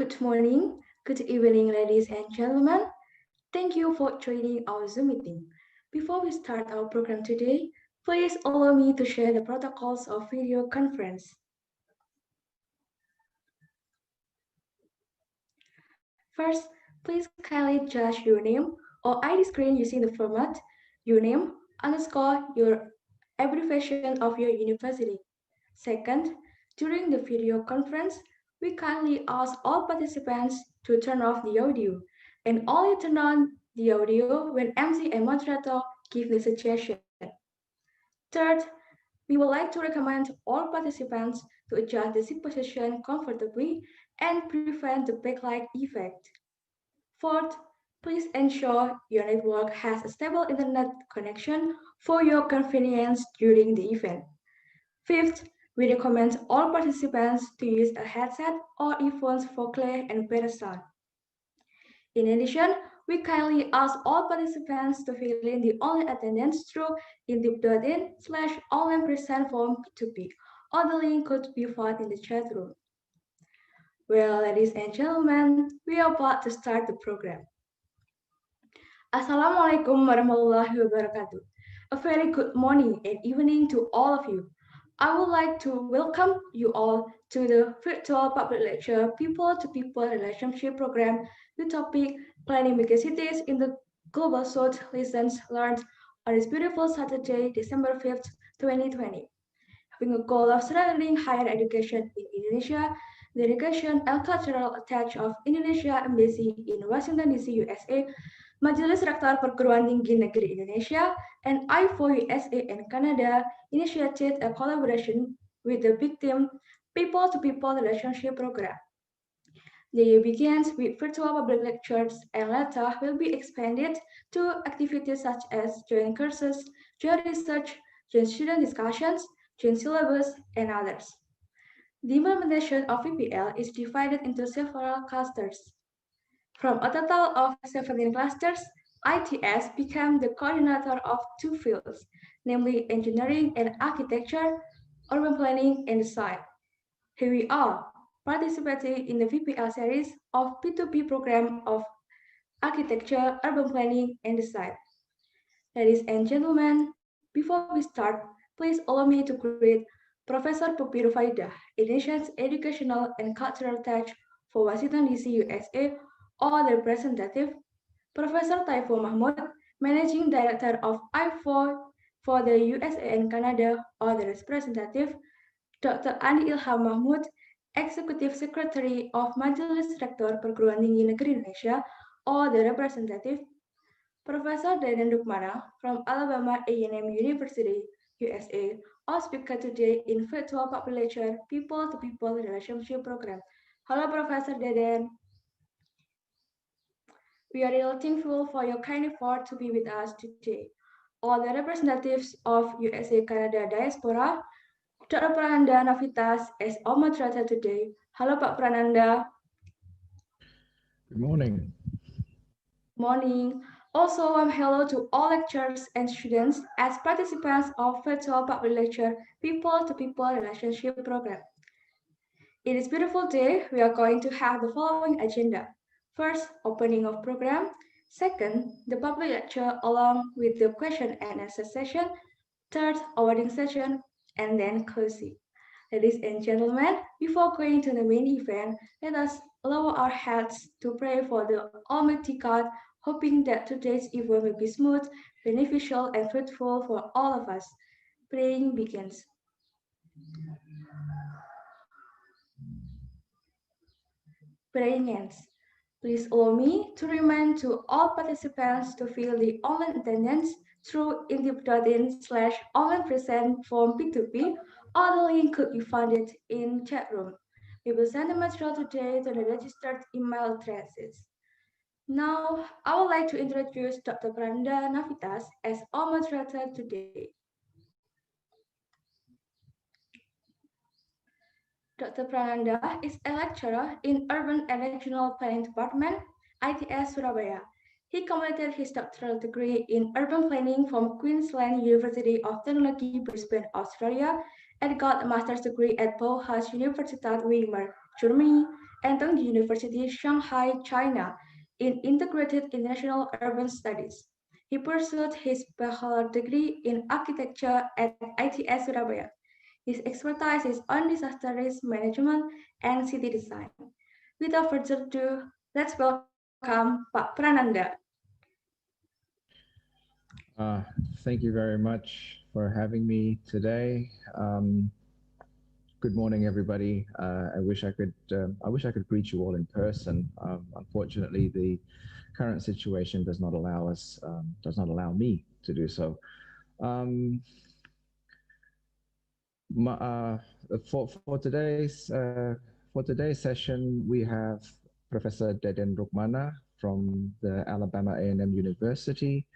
Good morning, good evening, ladies and gentlemen. Thank you for joining our Zoom meeting. Before we start our program today, please allow me to share the protocols of video conference. First, please kindly judge your name or ID screen using the format your name underscore your abbreviation of your university. Second, during the video conference, we kindly ask all participants to turn off the audio and only turn on the audio when MC and moderator give the suggestion. Third, we would like to recommend all participants to adjust the seat position comfortably and prevent the backlight effect. Fourth, please ensure your network has a stable internet connection for your convenience during the event. Fifth, we recommend all participants to use a headset or earphones for clear and better sound. In addition, we kindly ask all participants to fill in the online attendance through intip.in/online present form P2P, or the link could be found in the chat room. Well, ladies and gentlemen, we are about to start the program. Assalamualaikum warahmatullahi wabarakatuh. A very good morning and evening to all of you. I would like to welcome you all to the virtual public lecture People-to-People Relationship Program with topic Planning Megacities in the Global South Lessons Learned on this beautiful Saturday, December 5th, 2020. Having a goal of strengthening higher education in Indonesia, the Education and Cultural Attach of Indonesia Embassy in Washington DC, USA, Majelis Rektor Perguruan Tinggi Negeri Indonesia, and I4 USA and Canada initiated a collaboration with the big team People-to-People Relationship Program. The year begins with virtual public lectures and later will be expanded to activities such as joint courses, joint research, joint student discussions, joint syllabus, and others. The implementation of VPL is divided into several clusters. From a total of 17 clusters, ITS became the coordinator of two fields, namely engineering and architecture, urban planning, and design. Here we are, participating in the VPL series of P2P program of architecture, urban planning, and design. Ladies and gentlemen, before we start, please allow me to greet Professor Pupi Rufaidah, Indonesia's Educational and Cultural Touch for Washington DC, USA, or the representative, Professor Taiful Mahmud, Managing Director of I4 for the USA and Canada, or the representative, Dr. Andi Ilham Mahmud, Executive Secretary of Majelis Rektor Perguruan Tinggi Negeri Indonesia, or the representative, Professor Dadan Dukmana from Alabama A&M University, USA, our speaker today in virtual public lecture People-to-People Relationship Program. Hello, Professor Dadan. We are really thankful for your kind effort to be with us today. All the representatives of USA Canada Diaspora, Dr. Prananda Navitas as our moderator today. Hello, Pak Prananda. Good morning. Morning. Also, hello to all lecturers and students as participants of virtual public lecture People-to-People Relationship Program. In this beautiful day, we are going to have the following agenda. First, opening of program. Second, the public lecture along with the question and answer session. Third, awarding session, and then closing. Ladies and gentlemen, before going to the main event, let us lower our heads to pray for the Almighty God, hoping that today's event will be smooth, beneficial, and fruitful for all of us. Praying begins. Praying ends. Please allow me to remind to all participants to fill the online attendance through intip.in/online present form P2P, or the link could be found in chat room. We will send the material today to the registered email addresses. Now, I would like to introduce Dr. Prananda Navitas as our moderator today. Dr. Prananda is a lecturer in Urban and Regional Planning Department, ITS Surabaya. He completed his doctoral degree in urban planning from Queensland University of Technology, Brisbane, Australia, and got a master's degree at Universitat Weimar, Germany, and Tongji University, Shanghai, China, in Integrated International Urban Studies. He pursued his bachelor degree in architecture at ITS Surabaya. His expertise is on disaster risk management and city design. Without further ado, let's welcome Pak Prananda. Uh, Thank you very much for having me today. Good morning, everybody. I wish I could greet you all in person. Unfortunately, the current situation does not allow me to do so. Um, for today's session, we have Professor Deden Rukmana from the Alabama A&M University.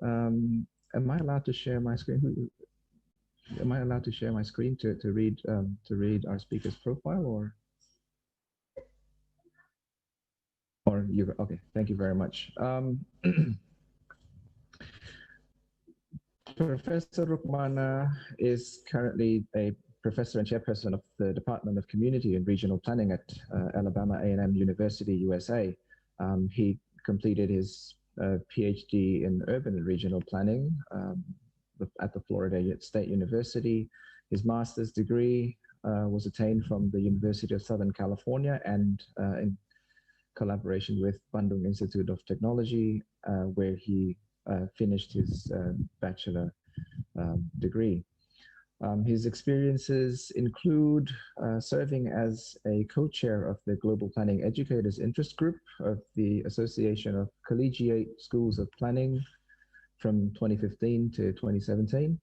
Am I allowed to share my screen? Am I allowed to share my screen to read our speaker's profile, or you? Okay, thank you very much. Professor Rukmana is currently a professor and chairperson of the Department of Community and Regional Planning at Alabama A&M University, USA. He completed his PhD in Urban and Regional Planning at the Florida State University. His master's degree was attained from the University of Southern California and in collaboration with Bandung Institute of Technology, where he finished his bachelor degree. His experiences include serving as a co-chair of the Global Planning Educators Interest Group of the Association of Collegiate Schools of Planning from 2015 to 2017.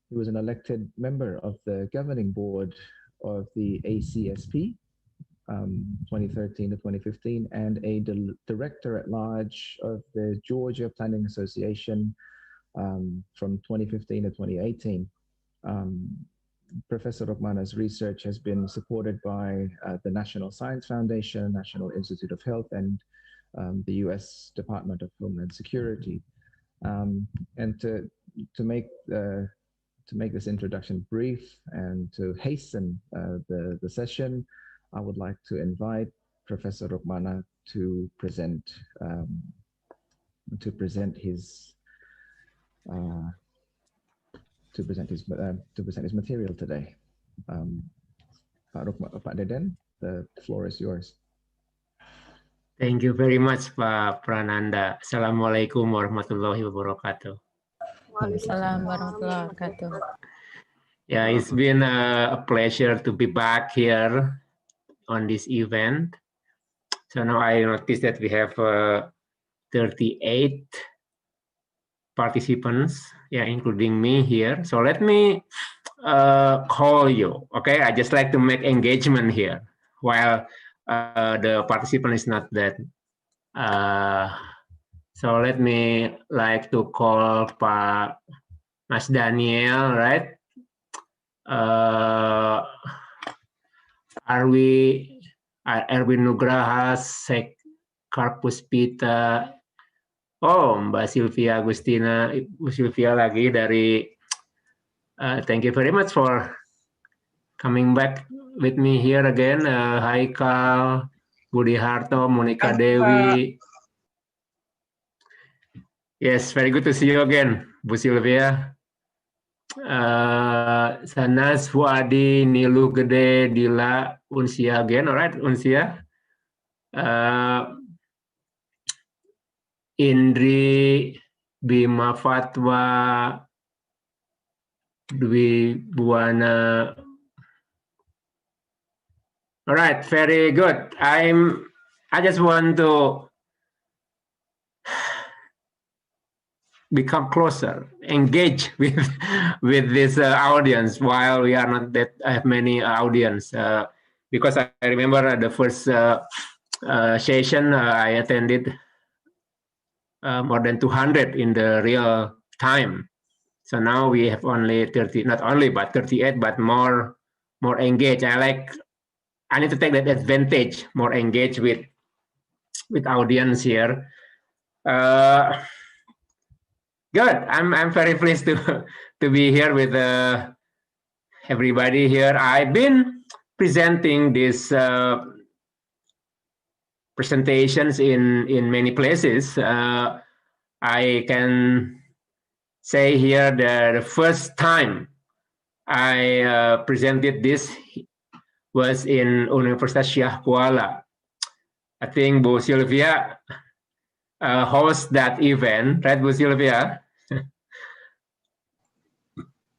He was an elected member of the governing board of the ACSP 2013 to 2015, and a director at large of the Georgia Planning Association from 2015 to 2018. Professor Rukmana's research has been supported by the National Science Foundation, National Institute of Health, and the U.S. Department of Homeland Security. And to make this introduction brief and to hasten the session, I would like to invite Professor Rukmana to present his material today. Pak Deden, the floor is yours. Thank you very much, Pak Prananda. Assalamualaikum warahmatullahi wabarakatuh. Waalaikumsalam warahmatullahi wabarakatuh. Yeah, it's been a pleasure to be back here on this event. So now I noticed that we have 38 participants, yeah, including me here. So let me call you, okay? I just like to make engagement here while the participant is not that. So let me like to call Pak Mas Daniel, right? Erwin Nugraha, Sek Kampus Pita. Oh, Mbak Sylvia Agustina, Ibu Sylvia lagi dari. Thank you very much for coming back with me here again. Haikal, Budi Harto, Monica Dewi. Yes, very good to see you again, Bu Sylvia. Sanas, Fuadi, Nilu Gede, Dila, Unsia again, all right, Unsia. Indri, Bima Fatwa, Dwi Buana. All right, very good. I just want to become closer, engage with this audience while we are not that many audience. Because I remember the first session I attended more than 200 in the real time. So now we have only 30, not only but 38, but more engaged. I need to take that advantage, more engaged with audience here. Good. I'm very pleased to be here with everybody here. I've been presenting these presentations in many places. I can say here that the first time I presented this was in Universitas Syah Kuala. I think Bu Sylvia host that event, right, Bu Sylvia?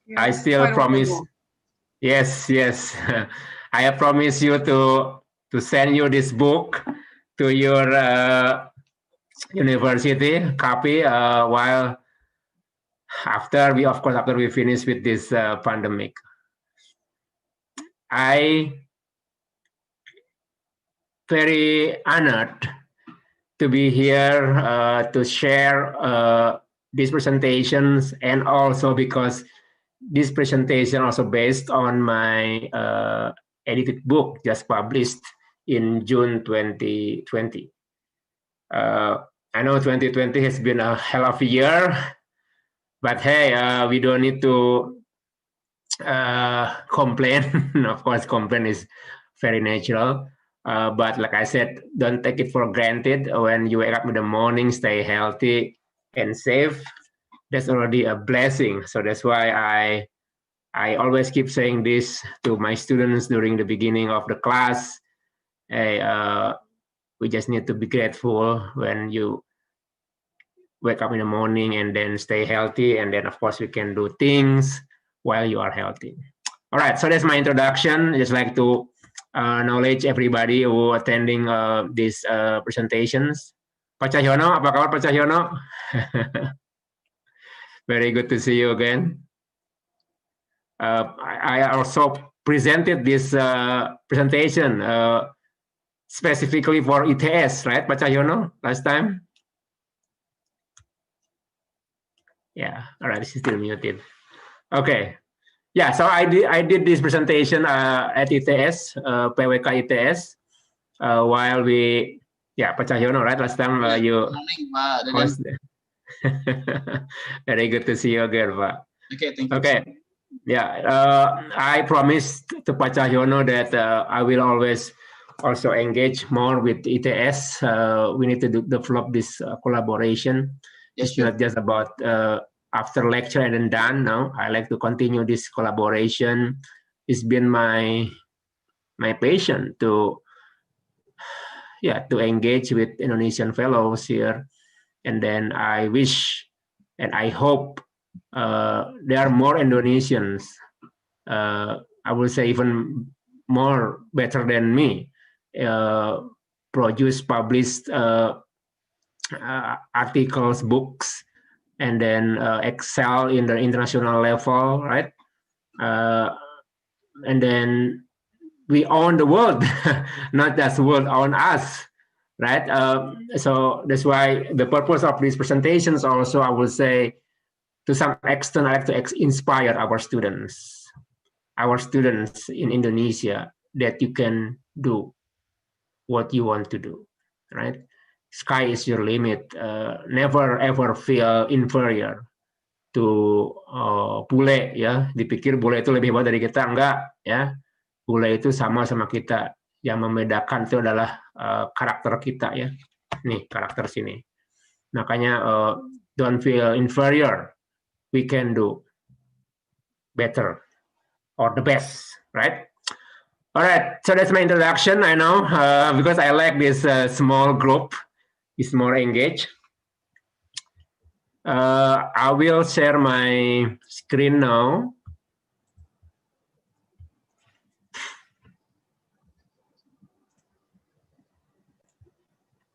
Yeah, I still promise. Yes, yes. I promise you to send you this book to your university copy while after we finish with this pandemic. I very honored to be here to share these presentations, and also because this presentation also based on my edited book just published in June 2020. I know 2020 has been a hell of a year, but hey, we don't need to complain. Of course, complain is very natural. But like I said, don't take it for granted. When you wake up in the morning, stay healthy and safe. That's already a blessing. So that's why I always keep saying this to my students during the beginning of the class. Hey, we just need to be grateful when you wake up in the morning and then stay healthy. And then, of course, we can do things while you are healthy. All right, so that's my introduction. Just like to acknowledge everybody who attending these presentations. Pak Cahyono, apa kabar Pak Cahyono? Very good to see you again. I also presented this presentation specifically for ITS, right, Pak Cahyono, last time? Yeah, all right, this is still muted. Okay, yeah, so I did this presentation at ITS, PWK ITS, while we, yeah, Pak Cahyono, right, last time you host. Very good to see you again, Pak. Okay, thank you. Okay. Yeah, I promised to Pak Cahyono that I will always also engage more with ITS. We need to develop this collaboration. Yes, it's not just about after lecture and then done. No, I like to continue this collaboration. It's been my passion to engage with Indonesian fellows here, and then I wish and I hope there are more Indonesians, I will say even more better than me, published articles, books, and then excel in the international level, right? And then we own the world, not just the world own us, right? So that's why the purpose of these presentations also, I will say, to some extent, I like to inspire our students in Indonesia, that you can do what you want to do, right? Sky is your limit. Never ever feel inferior to bule, ya. Dipikir bule itu lebih hebat dari kita, enggak, ya. Bule itu sama kita. Yang membedakan itu adalah karakter kita, ya. Nih, karakter sini. Makanya don't feel inferior. We can do better or the best, right? All right, so that's my introduction. I know because I like this small group, is more engaged. I will share my screen now.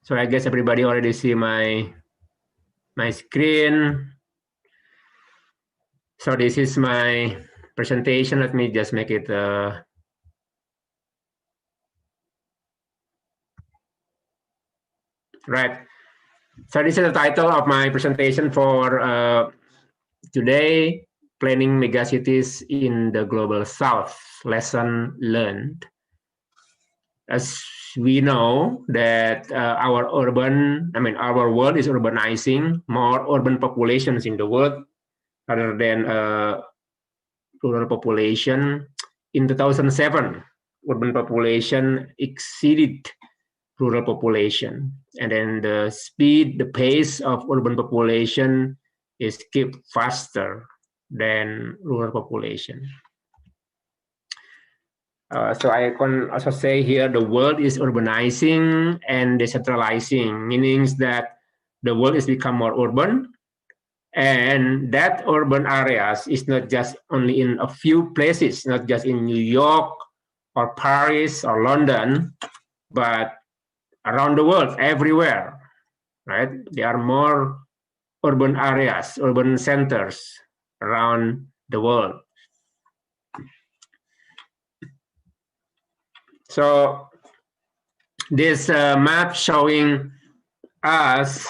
So I guess everybody already see my screen. So this is my presentation. Let me just make it right. So this is the title of my presentation for today, Planning Megacities in the Global South, Lesson Learned. As we know that our world is urbanizing, more urban populations in the world rather than rural population. In 2007, urban population exceeded rural population, and then the speed, the pace of urban population is kept faster than rural population. So I can also say here the world is urbanizing and decentralizing, meaning that the world is become more urban, and that urban areas is not just only in a few places, not just in New York or Paris or London, but around the world, everywhere, right? There are more urban areas, urban centers around the world. So this map showing us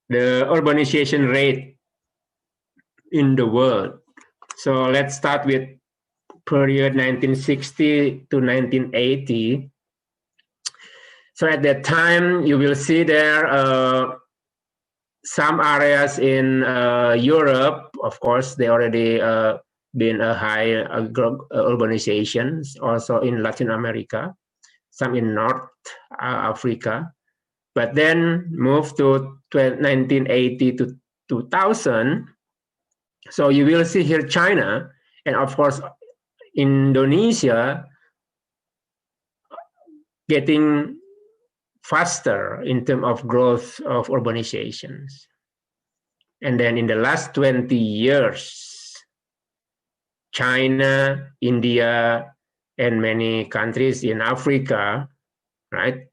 the urbanization rate in the world. So let's start with period 1960 to 1980. So at that time, you will see there some areas in Europe, of course, they already been a high urbanization, also in Latin America, some in North Africa, but then moved to 1980 to 2000. So you will see here China, and of course, Indonesia getting faster in terms of growth of urbanizations. And then in the last 20 years, China, India, and many countries in Africa, right,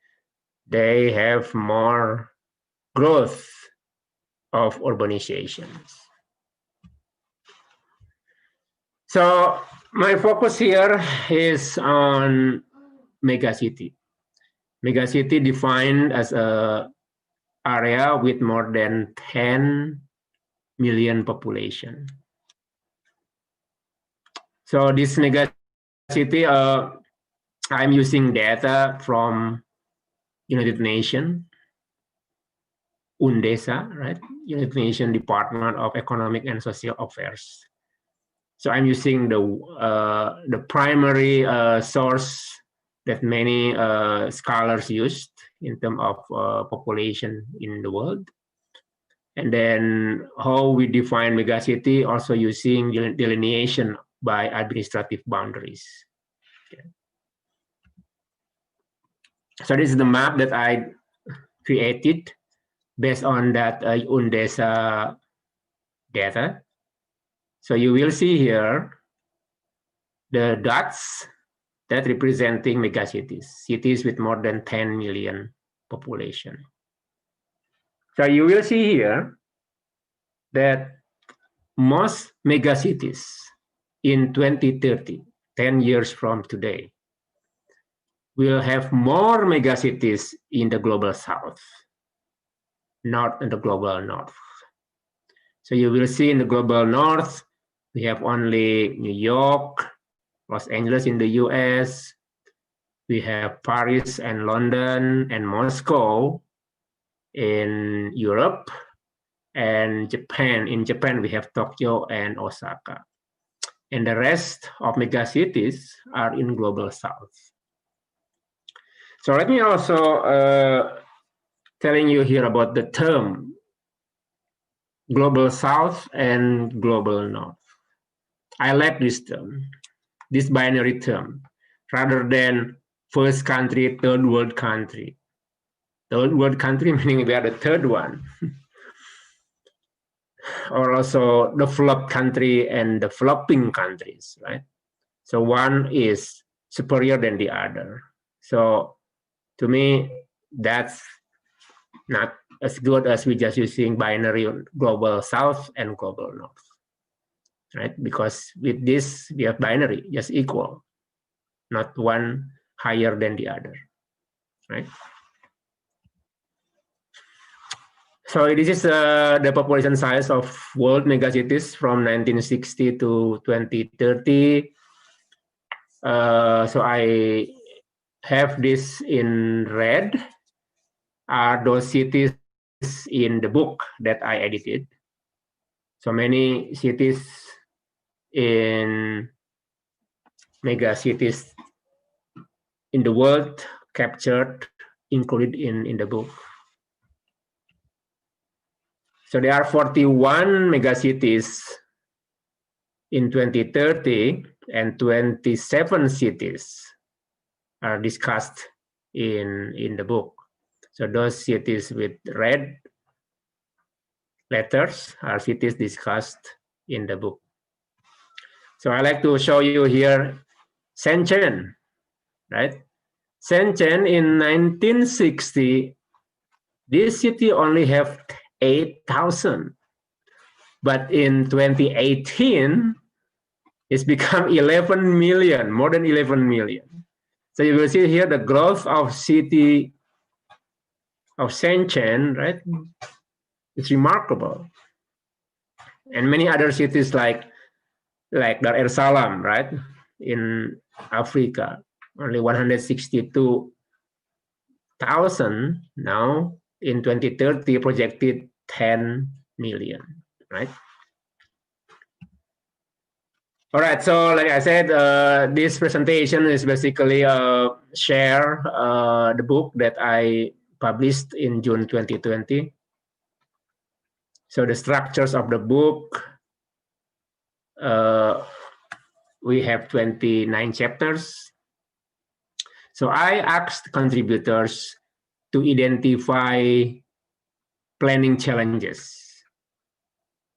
they have more growth of urbanizations. So my focus here is on megacity. Megacity defined as a area with more than 10 million population. So this megacity, I'm using data from United Nations, UNDESA, right? United Nations Department of Economic and Social Affairs. So I'm using the primary source that many scholars used in terms of population in the world. And then how we define megacity, also using delineation by administrative boundaries. Okay. So this is the map that I created based on that UNDESA data. So you will see here the dots that representing megacities, cities with more than 10 million population. So you will see here that most megacities in 2030, 10 years from today, will have more megacities in the global south, not in the global north. So you will see in the global north, we have only New York, Los Angeles in the US, we have Paris and London and Moscow in Europe, and Japan. In Japan, we have Tokyo and Osaka. And the rest of megacities are in global south. So let me also telling you here about the term global south and global north. I like this term, this binary term, rather than first country, third world country. Third world country meaning we are the third one. Or also developed country and developing countries, right? So one is superior than the other. So to me, that's not as good as we just using binary global south and global north, right? Because with this, we have binary, just equal, not one higher than the other, right? So this is the population size of world megacities from 1960 to 2030. So I have this in red, are those cities in the book that I edited. So many cities in megacities in the world captured, included in the book. So there are 41 megacities in 2030, and 27 cities are discussed in the book. So those cities with red letters are cities discussed in the book. So I like to show you here Shenzhen, right? Shenzhen in 1960, this city only have 8,000, but in 2018, it's become 11 million, more than 11 million. So you will see here the growth of city of Shenzhen, right? It's remarkable. And many other cities like Dar es Salaam, right? In Africa, only 162,000 now. In 2030, projected 10 million, right? All right, so like I said, this presentation is basically share the book that I published in June 2020. So the structures of the book, we have 29 chapters. So I asked contributors to identify planning challenges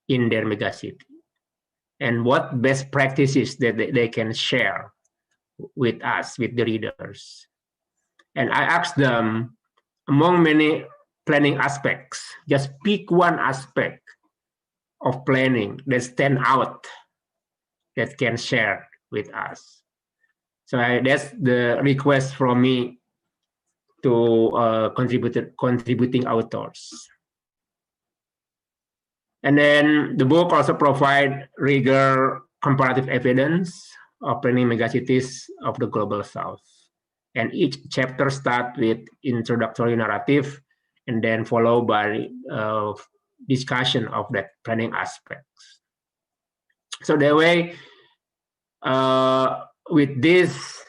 in their megacity and what best practices that they can share with us, with the readers. And I asked them, among many planning aspects, just pick one aspect of planning that stand out that can share with us. So that's the request from me to contributing authors. And then the book also provide rigor comparative evidence of planning megacities of the global south. And each chapter starts with introductory narrative and then followed by discussion of that planning aspects. So that way, with this,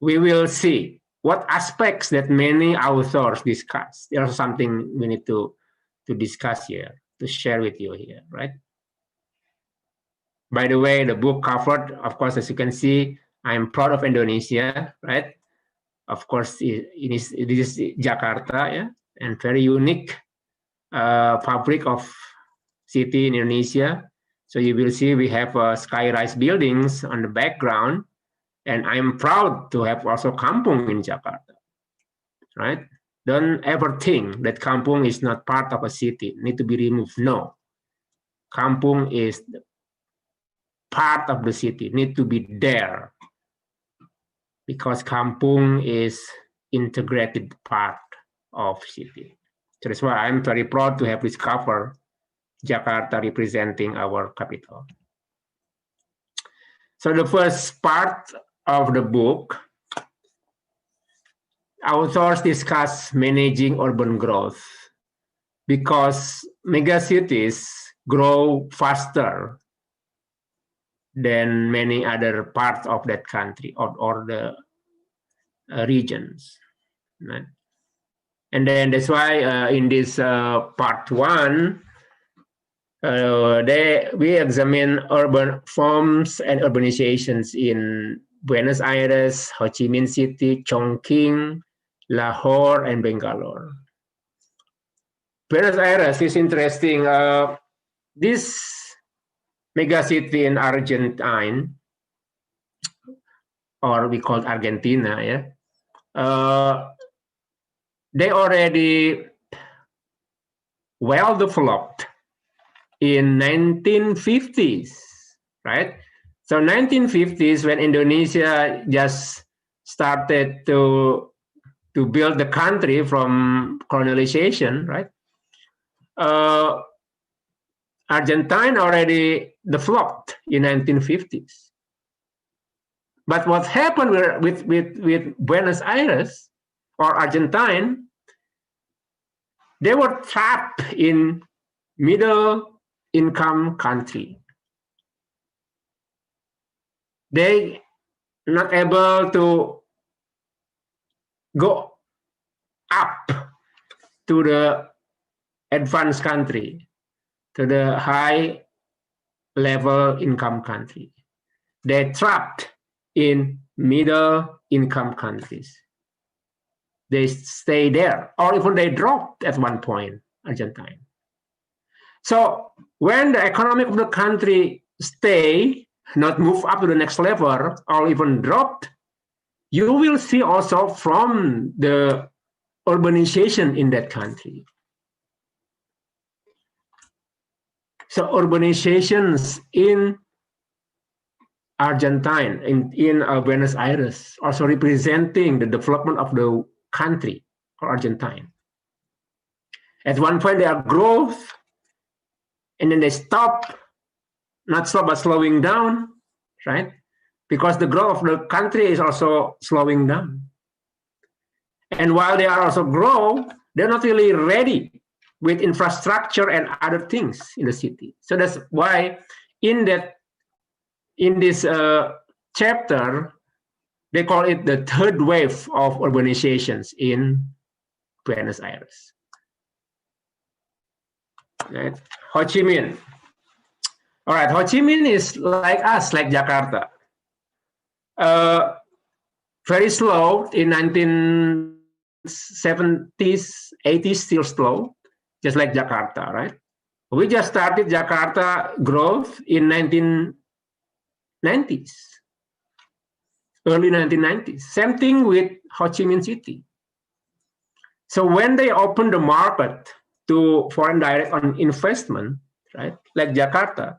we will see what aspects that many authors discuss. There's something we need to discuss here, to share with you here, right? By the way, the book covered, of course, as you can see, I'm proud of Indonesia, right? Of course, it is Jakarta, yeah, and very unique fabric of city in Indonesia. So you will see we have sky-rise buildings on the background, and I'm proud to have also kampung in Jakarta, right? Don't ever think that kampung is not part of a city, need to be removed. No, kampung is part of the city, need to be there, because kampung is integrated part of city. So that's why I'm very proud to have discovered Jakarta representing our capital. So the first part of the book, authors discuss managing urban growth because megacities grow faster than many other parts of that country or the regions. Right? And then that's why in this part one, we examine urban forms and urbanizations in Buenos Aires, Ho Chi Minh City, Chongqing, Lahore, and Bangalore. Buenos Aires is interesting. This megacity in Argentine, or we call it Argentina, yeah. They already well developed in 1950s, right? So 1950s, when Indonesia just started to build the country from colonization, right? Argentine already developed in 1950s. But what happened with Buenos Aires or Argentine, they were trapped in middle income country. They not able to go up to the advanced country, to the high level income country. They're trapped in middle income countries. They stay there, or even they dropped at one point, Argentine. So when the economy of the country stay, not move up to the next level, or even dropped, you will see also from the urbanization in that country. So urbanizations in Argentine, in Buenos Aires, also representing the development of the country or Argentine. At one point, they are growth, and then they stop, not stop, but slowing down, right? Because the growth of the country is also slowing down. And while they are also grow, they're not really ready with infrastructure and other things in the city. So that's why in this chapter, they call it the third wave of urbanizations in Buenos Aires. Right. Ho Chi Minh. All right, Ho Chi Minh is like us, like Jakarta. Very slow in 1970s, 80s, still slow, just like Jakarta, right? We just started Jakarta growth in 1990s, early 1990s. Same thing with Ho Chi Minh City. So when they opened the market to foreign direct investment, right, like Jakarta,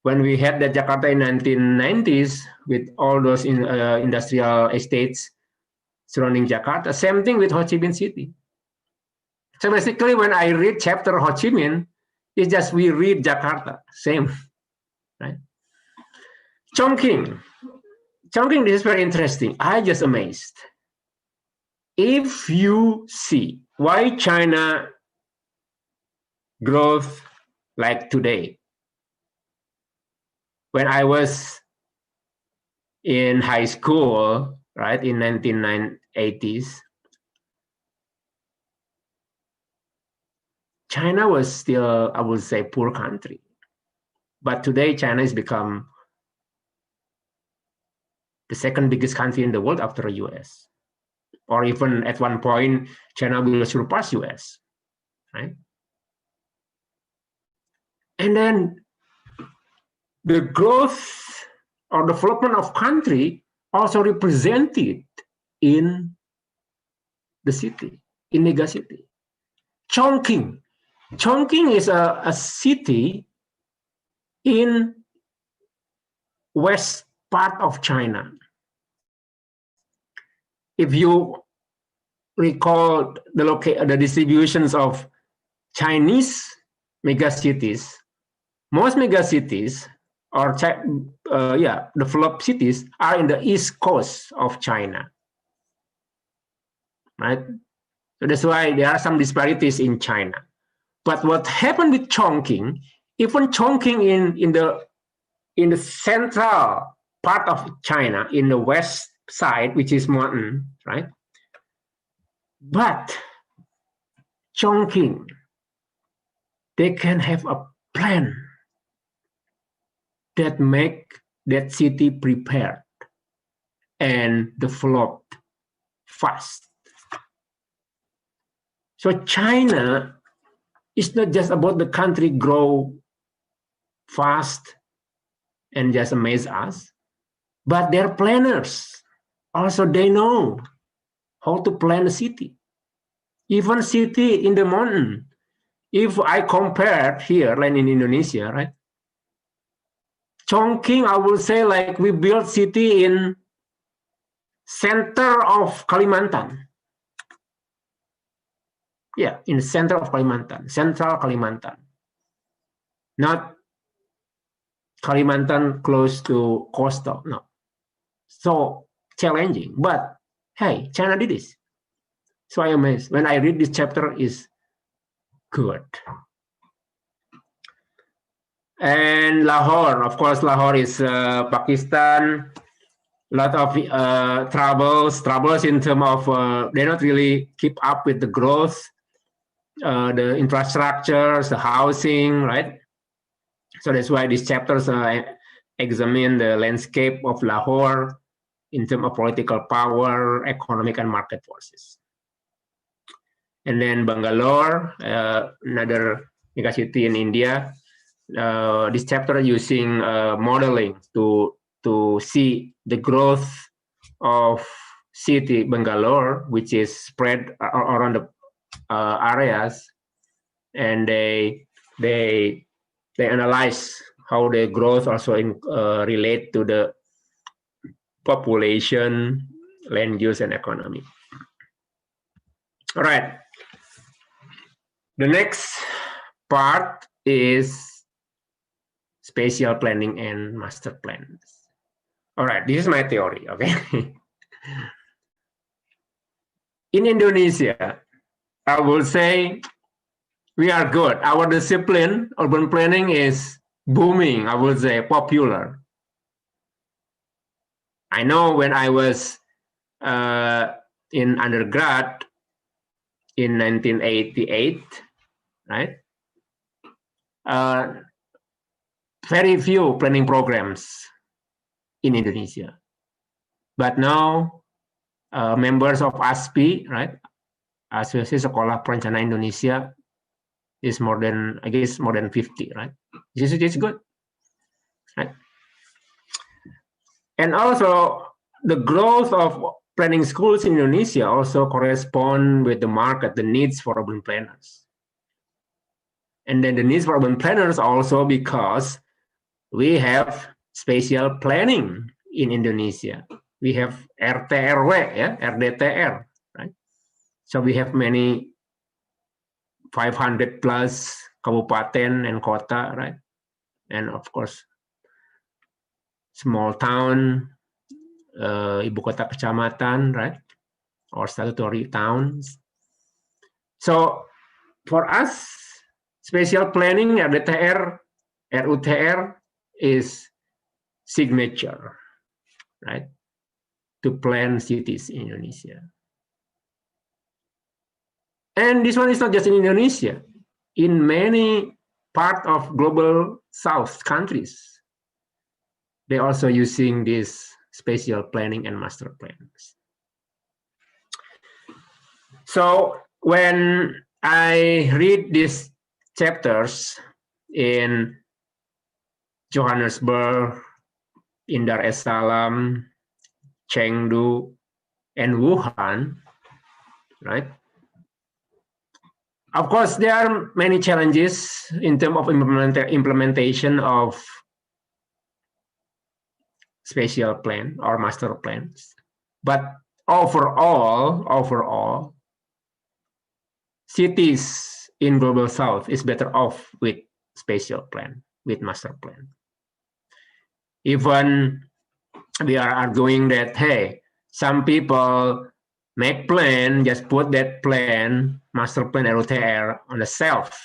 when we had the Jakarta in 1990s with all those industrial estates surrounding Jakarta, same thing with Ho Chi Minh City. So basically, when I read chapter Ho Chi Minh, it's just we read Jakarta, same, right? Chongqing. Chongqing, this is very interesting. I just amazed. If you see why China growth like today, when I was in high school, right, in 1980s, China was still, I would say, poor country. But today, China has become the second biggest country in the world after the US. Or even at one point, China will surpass US, right? And then the growth or development of country also represented in the city, in Megacity. Chongqing. Chongqing is a city in west part of China. If you recall the distributions of Chinese megacities, most megacities or developed cities are in the east coast of China, right? So that's why there are some disparities in China. But what happened with Chongqing, even Chongqing in the central part of China, in the west side, which is mountain, right? But Chongqing, they can have a plan that make that city prepared and developed fast. So China is not just about the country grow fast and just amaze us, but they're planners. Also, they know how to plan a city. Even city in the mountain. If I compare here, like in Indonesia, right? Chongqing, I will say, like we built city in center of Kalimantan. Yeah, in the center of Kalimantan, central Kalimantan. Not Kalimantan close to coastal, no. So challenging, but hey, China did this. So I am amazed. When I read this chapter, is good. And Lahore, of course, Lahore is Pakistan. lot of troubles in terms of they don't really keep up with the growth, the infrastructures, the housing, right? So that's why these chapters examine the landscape of Lahore in terms of political power, economic, and market forces. And then Bangalore, another megacity in India. This chapter using modeling to see the growth of city Bangalore, which is spread around the areas, and they analyze how the growth also relate to the population, land use, and economy. All right. The next part is spatial planning and master plans. All right, this is my theory, okay? In Indonesia, I will say we are good. Our discipline, urban planning, is booming, I would say, popular. I know when I was in undergrad in 1988, right? Very few planning programs in Indonesia. But now members of ASPI, right? Asosiasi Sekolah Perencana Indonesia is more than, I guess, more than 50, right? This is good, right? And also the growth of planning schools in Indonesia also correspond with the market, the needs for urban planners. And then the needs for urban planners also because we have spatial planning in Indonesia. We have RT/RW, yeah, RDTR, right? So we have many 500 plus kabupaten and kota, right? And of course, small town, ibu kota kecamatan, right? Or statutory towns. So for us, spatial planning, RDTR, RUTR is signature, right? To plan cities in Indonesia. And this one is not just in Indonesia. In many parts of global South countries, they're also using this spatial planning and master plans. So when I read these chapters in Johannesburg, in Dar es Salaam, Chengdu, and Wuhan, right? Of course, there are many challenges in terms of implementation of spatial plan or master plans. But overall, cities in Global South is better off with spatial plan, with master plan. Even we are arguing that, hey, some people make plan, just put that plan, master plan, RUTR on the shelf.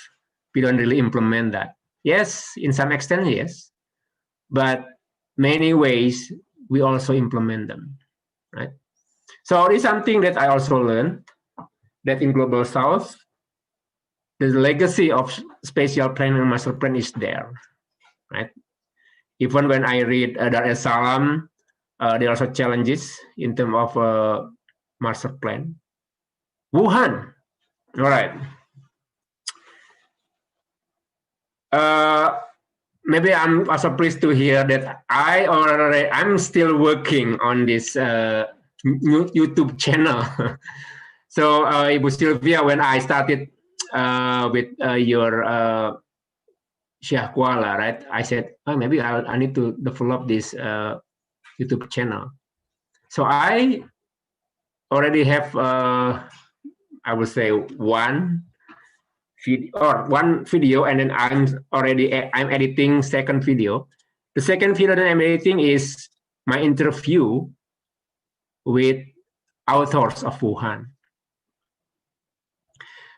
We don't really implement that. Yes, in some extent, yes. But many ways, we also implement them, right? So it's something that I also learned, that in Global South, the legacy of spatial planning and master plan is there, right? Even when I read Dar es Salaam, there are also challenges in terms of master plan. Wuhan, all right. Maybe I'm also pleased to hear that I'm still working on this YouTube channel. So Ibu Sylvia, when I started with your Syah Kuala, right? I said, oh, maybe I need to develop this YouTube channel. So I already have, I would say, one video, and then I'm editing second video. The second video that I'm editing is my interview with authors of Wuhan.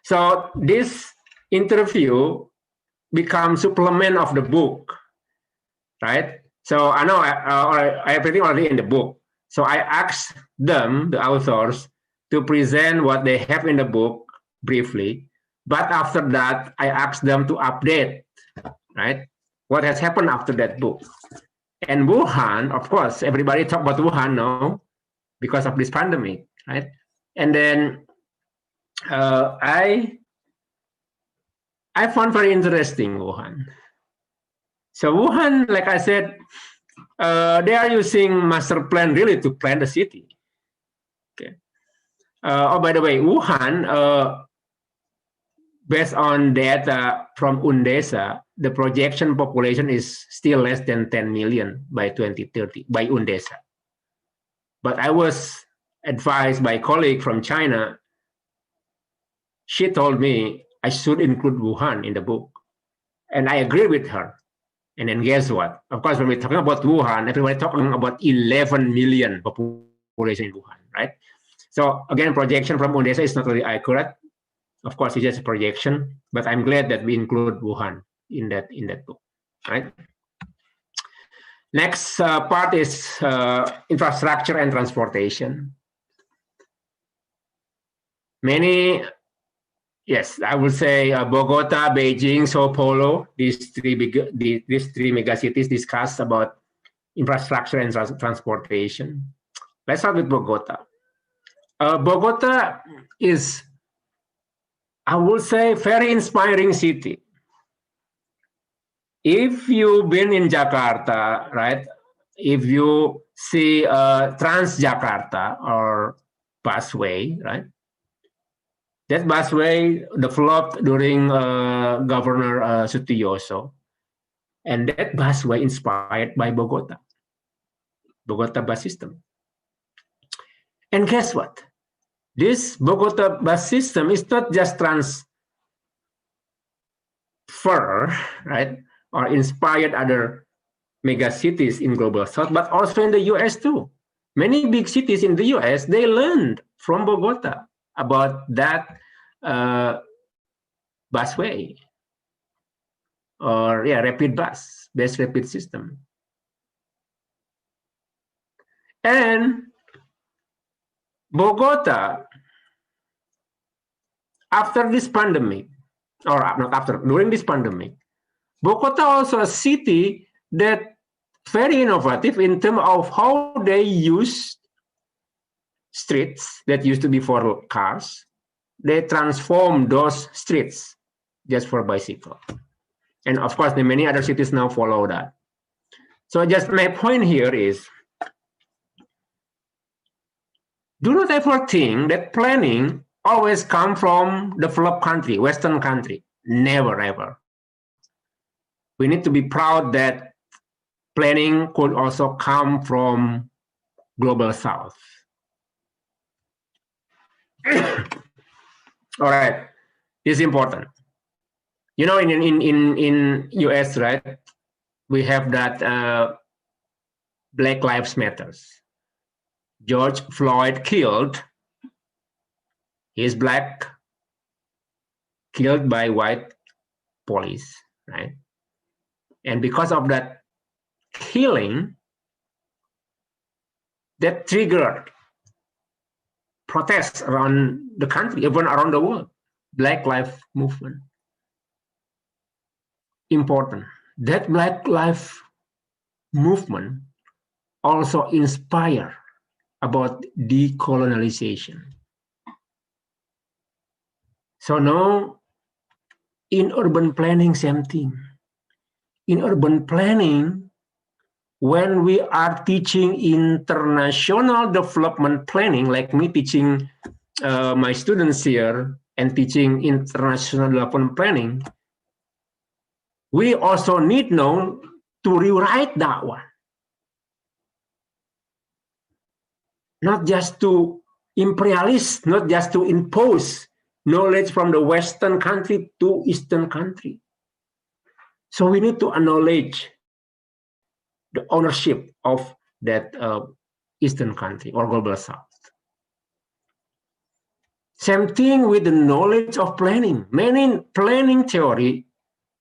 So this interview becomes supplement of the book, right? So I know everything already in the book, So I asked them, the authors, to present what they have in the book briefly. But after that, I asked them to update, right? What has happened after that book. And Wuhan, of course, everybody talk about Wuhan now because of this pandemic, right? And then I found very interesting Wuhan. So Wuhan, like I said, they are using master plan really to plan the city. Okay. Oh, by the way, Wuhan, based on data from UNDESA, the projection population is still less than 10 million by 2030 by UNDESA. But I was advised by a colleague from China. She told me I should include Wuhan in the book. And I agree with her. And then guess what? Of course, when we're talking about Wuhan, everybody talking about 11 million population in Wuhan, right? So again, projection from UNDESA is not really accurate. Of course, it's just a projection, but I'm glad that we include Wuhan in that book, right? Next part is infrastructure and transportation. Many, yes, I would say Bogota, Beijing, Sao Paulo, these three megacities discuss about infrastructure and transportation. Let's start with Bogota. Bogota is, I would say, very inspiring city. If you've been in Jakarta, right? If you see Transjakarta or busway, right? That busway developed during Governor Sutioso, and that busway inspired by Bogota bus system. And guess what? This Bogota bus system is not just transfer, right, or inspired other mega cities in global south, but also in the US too. Many big cities in the US, they learned from Bogota about that busway or rapid bus, best rapid system. And Bogota, after this pandemic, or not after, during this pandemic, Bogota also a city that very innovative in terms of how they use streets that used to be for cars. They transform those streets just for bicycle. And of course, many other cities now follow that. So just my point here is, do not ever think that planning always comes from developed country, Western country. Never, ever. We need to be proud that planning could also come from global south. All right, this is important. You know, in US, right, we have that Black Lives Matters. George Floyd killed, he's black, killed by white police, right? And because of that killing, that triggered protests around the country, even around the world. Black Lives Movement. Important. That Black Lives Movement also inspired about decolonization. So now, in urban planning, same thing. In urban planning, when we are teaching international development planning, like me teaching my students here and teaching international development planning, we also need now to rewrite that one. Not just to imperialist, not just to impose knowledge from the Western country to Eastern country. So we need to acknowledge the ownership of that Eastern country or global South. Same thing with the knowledge of planning. Many planning theory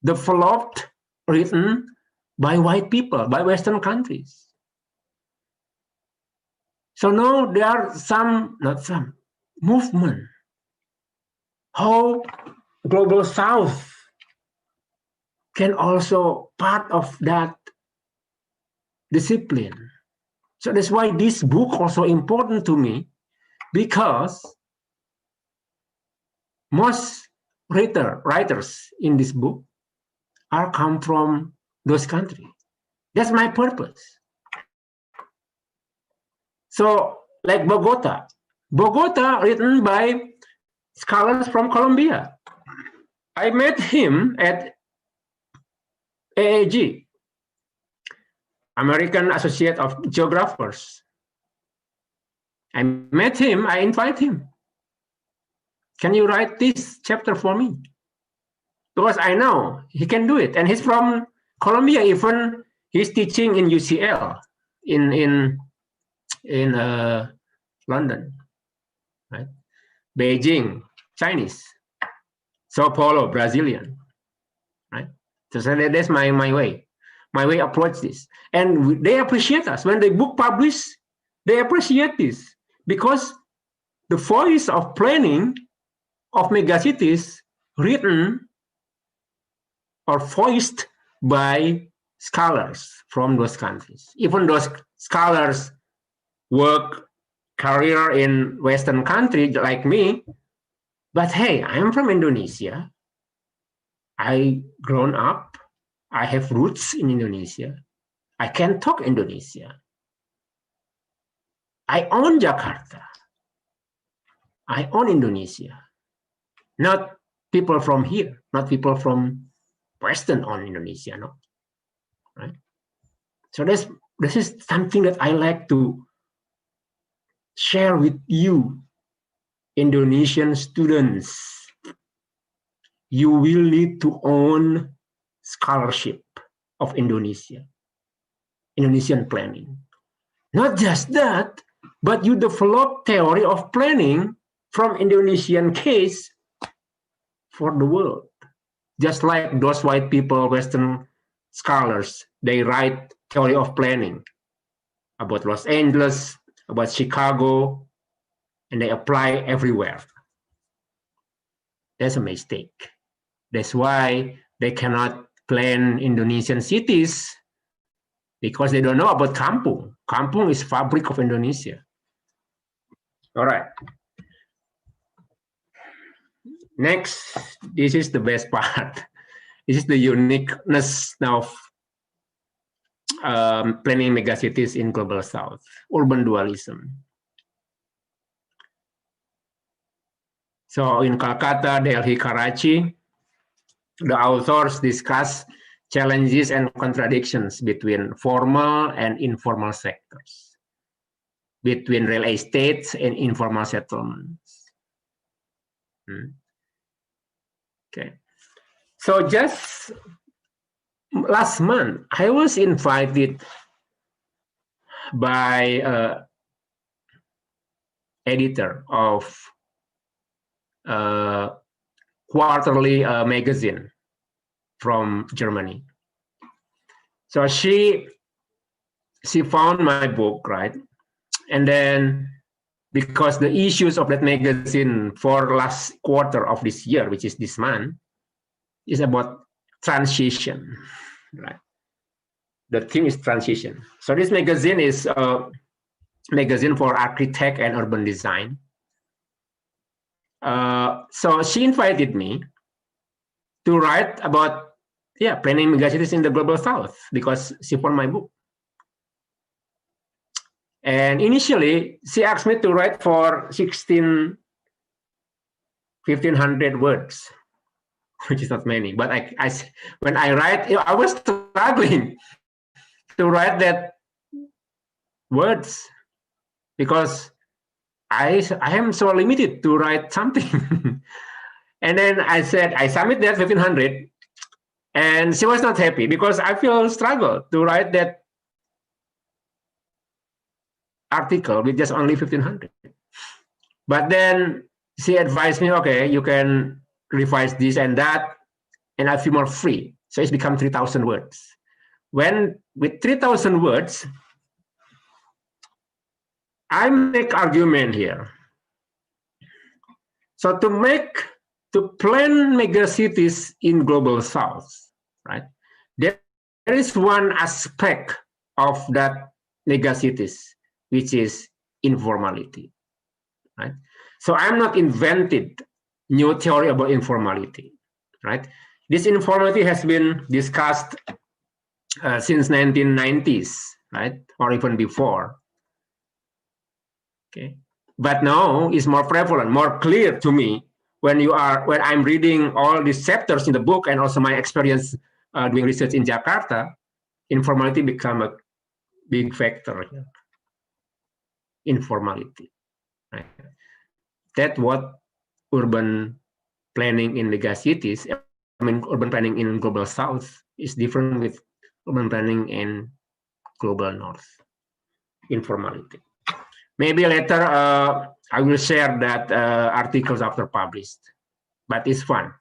developed, written by white people, by Western countries. So now there are movement. How Global South can also part of that discipline. So that's why this book also important to me, because most writers in this book are come from those countries. That's my purpose. So like Bogota written by scholars from Colombia. I met him at AAG, American Associate of Geographers. I met him, I invite him. Can you write this chapter for me? Because I know he can do it. And he's from Colombia, even he's teaching in UCL in London, right? Beijing, Chinese. Sao Paulo, Brazilian, right? So that's my way approach this. And they appreciate us. When the book published, they appreciate this, because the voice of planning of Megacities written or voiced by scholars from those countries. Even those scholars work career in Western countries like me, but hey, I'm from Indonesia. I grown up. I have roots in Indonesia. I can talk Indonesia. I own Jakarta. I own Indonesia. Not people from here, not people from Western own Indonesia, no. Right? So this is something that I like to share with you, Indonesian students. You will need to own scholarship of Indonesia, Indonesian planning. Not just that, but you develop theory of planning from Indonesian case for the world. Just like those white people, Western scholars, they write theory of planning about Los Angeles, about Chicago, and they apply everywhere. That's a mistake. That's why they cannot plan Indonesian cities, because they don't know about kampung. Kampung is fabric of Indonesia. All right. Next, this is the best part. This is the uniqueness of planning megacities in Global South, urban dualism. So in Calcutta, Delhi, Karachi, the authors discuss challenges and contradictions between formal and informal sectors, between real estate and informal settlements. Okay. So just last month, I was invited by editor of quarterly magazine from Germany. So she found my book, right? And then because the issues of that magazine for last quarter of this year, which is this month, is about transition, right? The theme is transition. So this magazine is a magazine for architect and urban design. So she invited me to write about planning megacities in the Global South, because she found my book. And initially, she asked me to write for 1,500 words, which is not many. But when I write, I was struggling to write that words, because I am so limited to write something. And then I said, I submit that 1,500, and she was not happy because I feel struggle to write that article with just only 1,500. But then she advised me, okay, you can revise this and that, and I feel more free. So it's become 3,000 words. When with 3,000 words, I make argument here. So to plan megacities in global south, right? There is one aspect of that megacities, which is informality, right? So I'm not invented new theory about informality, right? This informality has been discussed since 1990s, right? Or even before. Okay. But now it's more prevalent, more clear to me when I'm reading all these chapters in the book and also my experience doing research in Jakarta. Informality become a big factor here. Informality, right? That's what urban planning in megacities, I mean, urban planning in global south is different with urban planning in global north. Informality. Maybe later I will share that articles after published, but it's fun.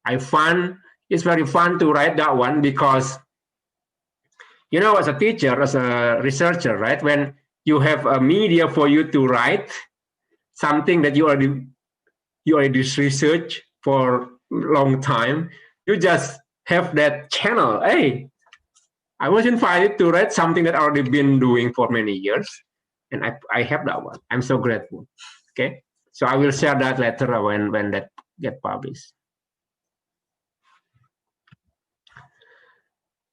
It's very fun to write that one because, you know, as a teacher, as a researcher, right? When you have a media for you to write something that you already research for a long time, you just have that channel. Hey, I was invited to write something that I've already been doing for many years. And I have that one. I'm so grateful. Okay, so I will share that later when that get published.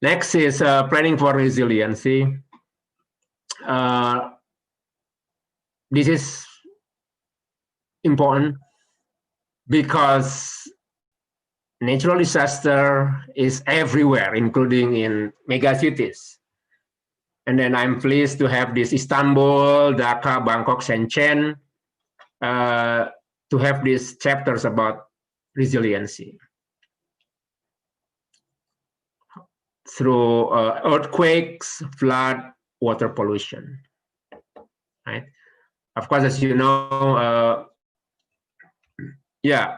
Next is planning for resiliency. This is important because natural disaster is everywhere, including in megacities. And then I'm pleased to have this Istanbul, Dhaka, Bangkok, Shenzhen to have these chapters about resiliency through earthquakes, flood, water pollution, right? Of course, as you know, yeah,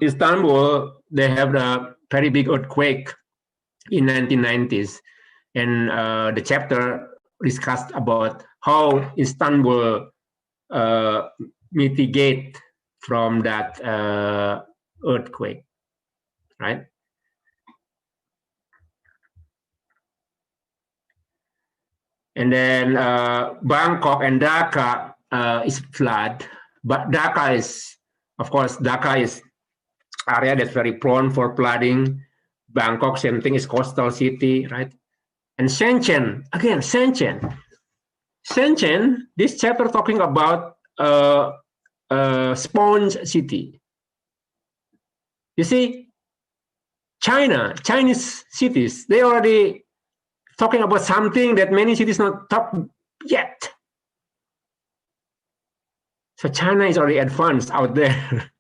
Istanbul, they have a very big earthquake in 1990s. And the chapter discussed about how Istanbul mitigate from that earthquake, right? And then Bangkok and Dhaka is flood, but Dhaka is, of course, Dhaka is area that's very prone for flooding. Bangkok, same thing, is coastal city, right? And Shenzhen, again, Shenzhen, this chapter talking about sponge city. You see, Chinese cities, they already talking about something that many cities not talk yet. So China is already advanced out there.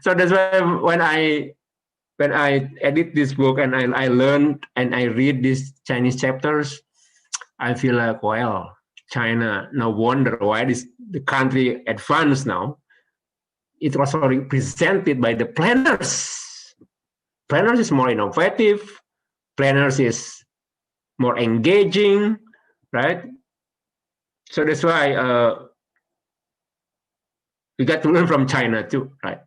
So that's why when I edit this book and I learn and I read these Chinese chapters, I feel like, well, China, no wonder why the country advanced now. It was represented by the planners. Planners is more innovative. Planners is more engaging, right? So that's why we got to learn from China too, right?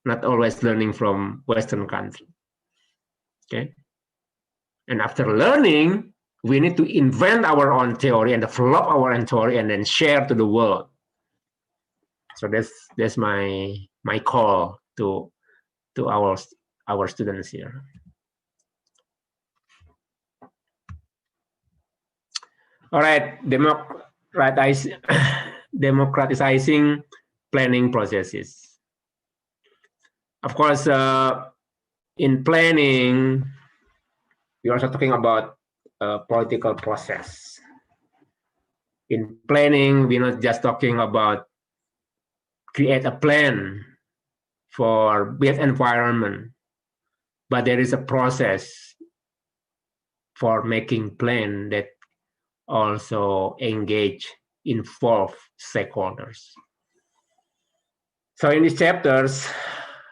Not always learning from Western country. Okay. And after learning, we need to invent our own theory and develop our own theory and then share to the world. So that's my call to our students here. All right, democratizing planning processes. Of course, in planning, we're also talking about political process. In planning, we're not just talking about create a plan for built environment, but there is a process for making plan that also involve stakeholders. So in these chapters,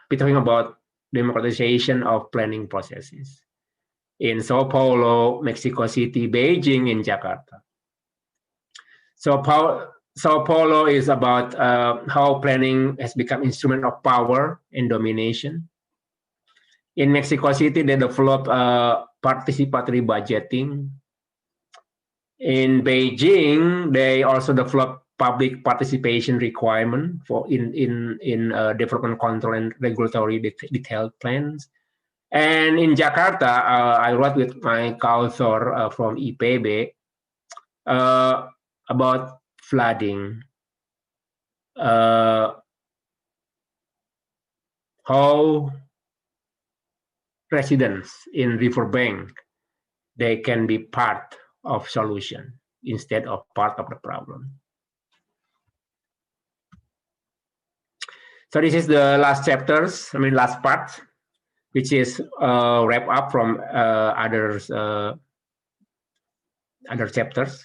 we're talking about democratization of planning processes in Sao Paulo, Mexico City, Beijing, and Jakarta. Sao Paulo is about how planning has become instrument of power and domination. In Mexico City, they developed participatory budgeting. In Beijing, they also developed public participation requirement for in development control and regulatory detailed plans. And in Jakarta, I wrote with my co-author from IPB about flooding, how residents in riverbank, they can be part of solution instead of part of the problem. So this is the last chapters, last part, which is wrap up from other chapters.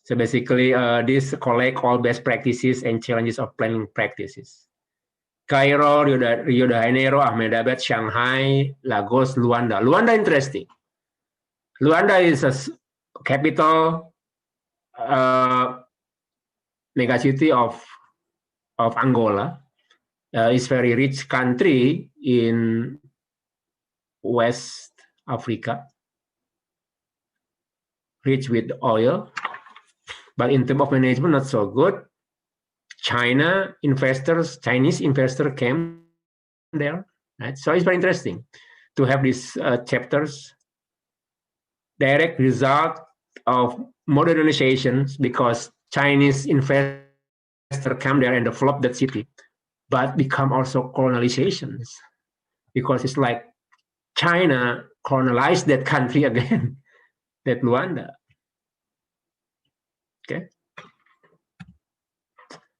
So basically, this collect all best practices and challenges of planning practices. Cairo, Rio de Janeiro, Ahmedabad, Shanghai, Lagos, Luanda. Luanda interesting. Luanda is a capital megacity of Angola. It's very rich country in West Africa, rich with oil, but in terms of management, not so good. Chinese investors came there, right? So it's very interesting to have these chapters, direct result of modernizations, because Chinese investors come there and develop that city, but become also colonizations, because it's like China colonized that country again, that Luanda. Okay.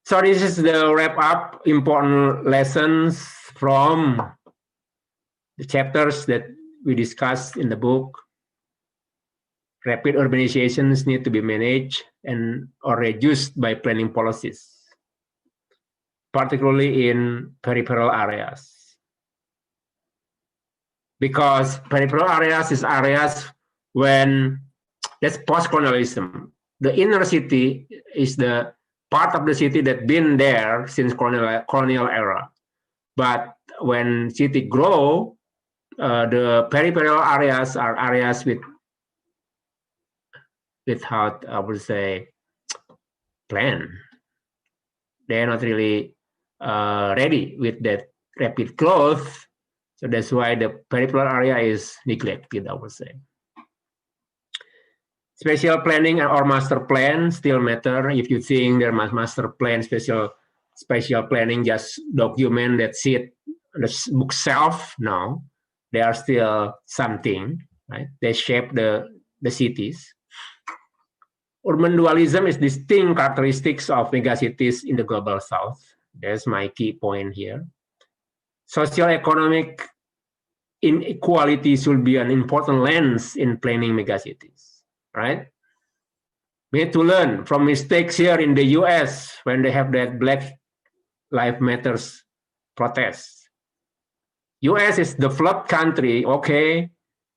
So this is the wrap up, important lessons from the chapters that we discussed in the book. Rapid urbanizations need to be managed or reduced by planning policies, particularly in peripheral areas. Because peripheral areas is areas when that's post-colonialism. The inner city is the part of the city that been there since colonial era. But when city grow, the peripheral areas are areas without, I would say, plan. They're not really ready with that rapid growth. So that's why the peripheral area is neglected, I would say. Special planning or master plan still matter. If you think there must master plan, special planning just document that sit on the bookshelf. No, they are still something, right? They shape the cities. Urban dualism is distinct characteristics of megacities in the global south. That's my key point here. Socioeconomic inequality should be an important lens in planning megacities, right? We need to learn from mistakes here in the US when they have that Black Lives Matters protests. US is developed country, okay.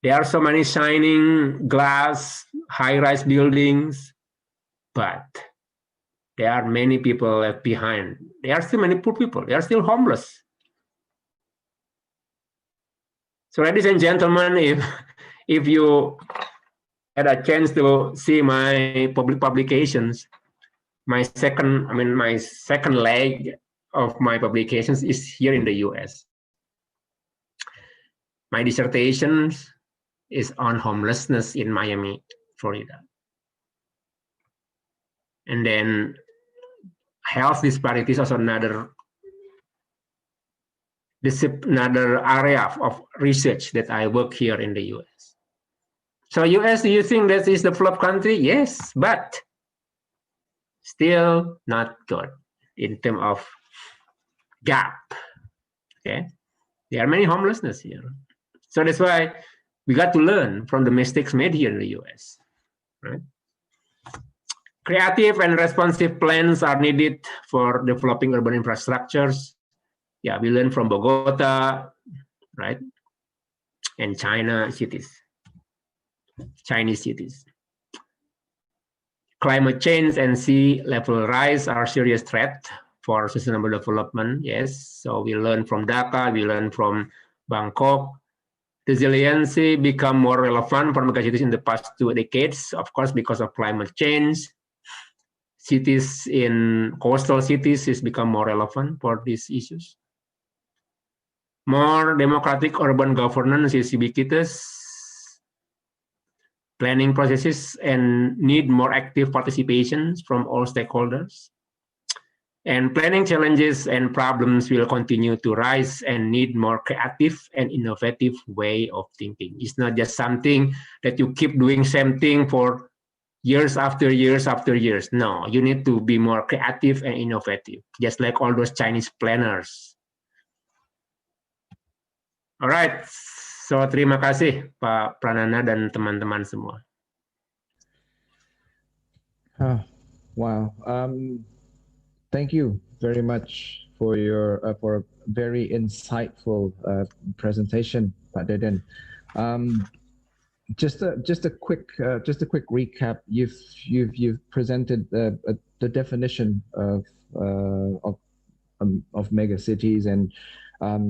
There are so many shining glass, high-rise buildings, but there are many people left behind. There are still many poor people. They are still homeless. So, ladies and gentlemen, if you had a chance to see my public publications, my second leg of my publications is here in the US. My dissertation is on homelessness in Miami, Florida. And then health disparities also another area of research that I work here in the US. So US, do you think that is the developed country? Yes, but still not good in terms of gap. Okay, there are many homelessness here. So that's why we got to learn from the mistakes made here in the US. Right? Creative and responsive plans are needed for developing urban infrastructures. Yeah, we learn from Bogota, right? And Chinese cities. Climate change and sea level rise are serious threat for sustainable development. Yes, so we learn from Dhaka, we learn from Bangkok. Resiliency become more relevant for megacities in the past 2 decades, of course, because of climate change. Cities in coastal cities is become more relevant for these issues. More democratic urban governance is ubiquitous. Planning processes and need more active participation from all stakeholders. And planning challenges and problems will continue to rise and need more creative and innovative way of thinking. It's not just something that you keep doing same thing for years after years after years. No, you need to be more creative and innovative, just like all those Chinese planners. Alright, so terima kasih Pak Pranana dan teman-teman semua. Wow. Thank you very much for your for a very insightful presentation, Pak Deden. Just a quick recap. You've presented the definition of megacities, and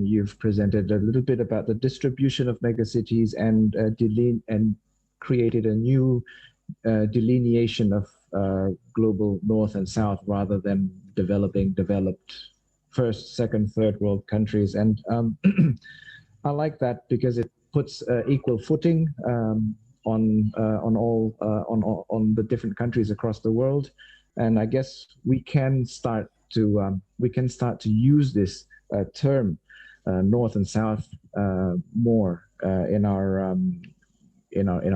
you've presented a little bit about the distribution of megacities and created a new delineation of global north and south rather than developed first, second, third world countries. And I like that because it puts equal footing on the different countries across the world. And I guess we can start to use this term north and south more in our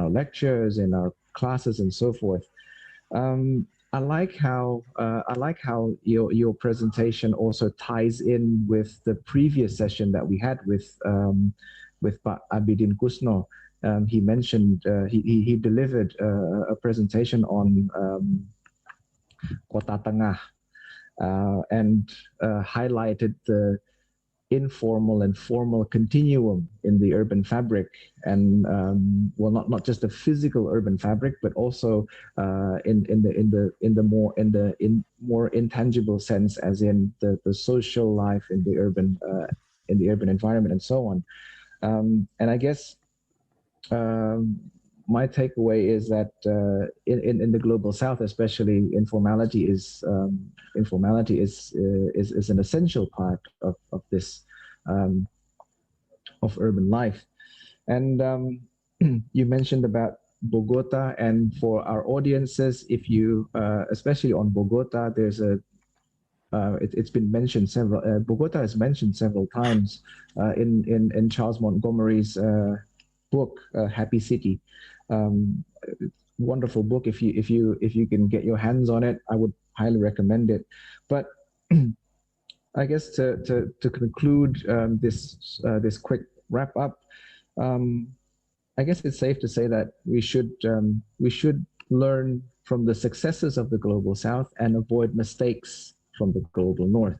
lectures, in our classes, and so forth. I like how your presentation also ties in with the previous session that we had with Pak Abidin Kusno. He mentioned he delivered a presentation on Kota Tengah and highlighted the informal and formal continuum in the urban fabric, and well, not just the physical urban fabric, but also in more intangible sense, as in the social life in the urban environment and so on. And I guess my takeaway is that in the global south, especially, informality is an essential part of this of urban life. And you mentioned about Bogota, and for our audiences, if you especially on Bogota, there's a it's been mentioned several. Bogota is mentioned several times in Charles Montgomery's book, Happy City. Wonderful book. If you can get your hands on it, I would highly recommend it. But I guess to conclude this quick wrap up, I guess it's safe to say that we should learn from the successes of the global south and avoid mistakes from the global north.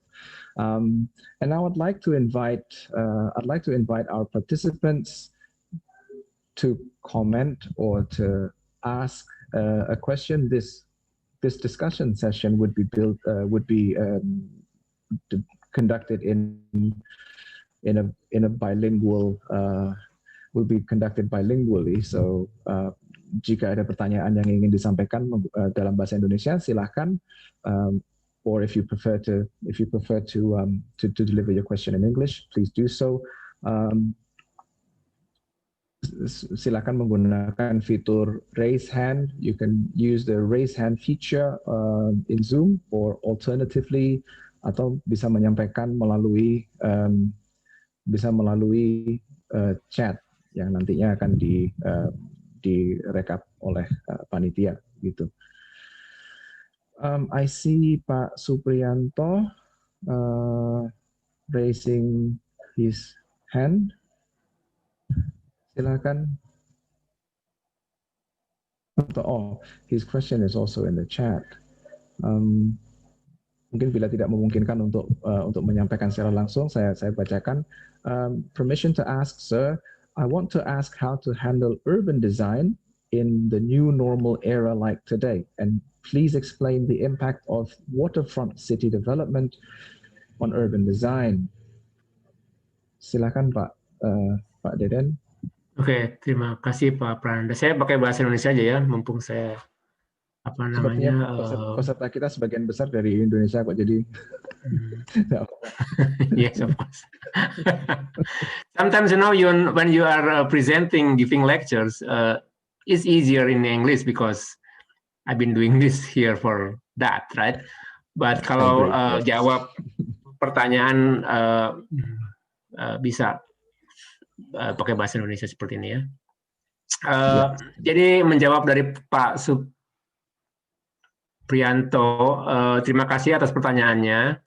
And now I'd like to invite our participants to comment or to ask a question. This discussion session would be conducted in a bilingual. Will be conducted bilingually. So jika ada pertanyaan yang ingin disampaikan dalam bahasa Indonesia, silahkan. Or if you prefer to deliver your question in English, please do so. Silakan menggunakan fitur raise hand. You can use the raise hand feature in Zoom, or alternatively, atau bisa menyampaikan melalui chat yang nantinya akan direkap oleh panitia gitu. I see Pak Supriyanto raising his hand. Silakan. Oh, his question is also in the chat. Mungkin bila tidak memungkinkan untuk menyampaikan secara langsung, saya bacakan. Permission to ask, sir. I want to ask how to handle urban design in the new normal era like today? And please explain the impact of waterfront city development on urban design. Silakan Pak Deden. Oke, terima kasih Pak Prananda. Saya pakai bahasa Indonesia aja ya, mumpung saya Sepertinya peserta kita sebagian besar dari Indonesia kok, jadi yes, of course. Sometimes when you are presenting, giving lectures, it's easier in English because I've been doing this here for that, right? But kalau jawab pertanyaan bisa pakai bahasa Indonesia seperti ini ya. Jadi menjawab dari Pak Supriyanto, terima kasih atas pertanyaannya.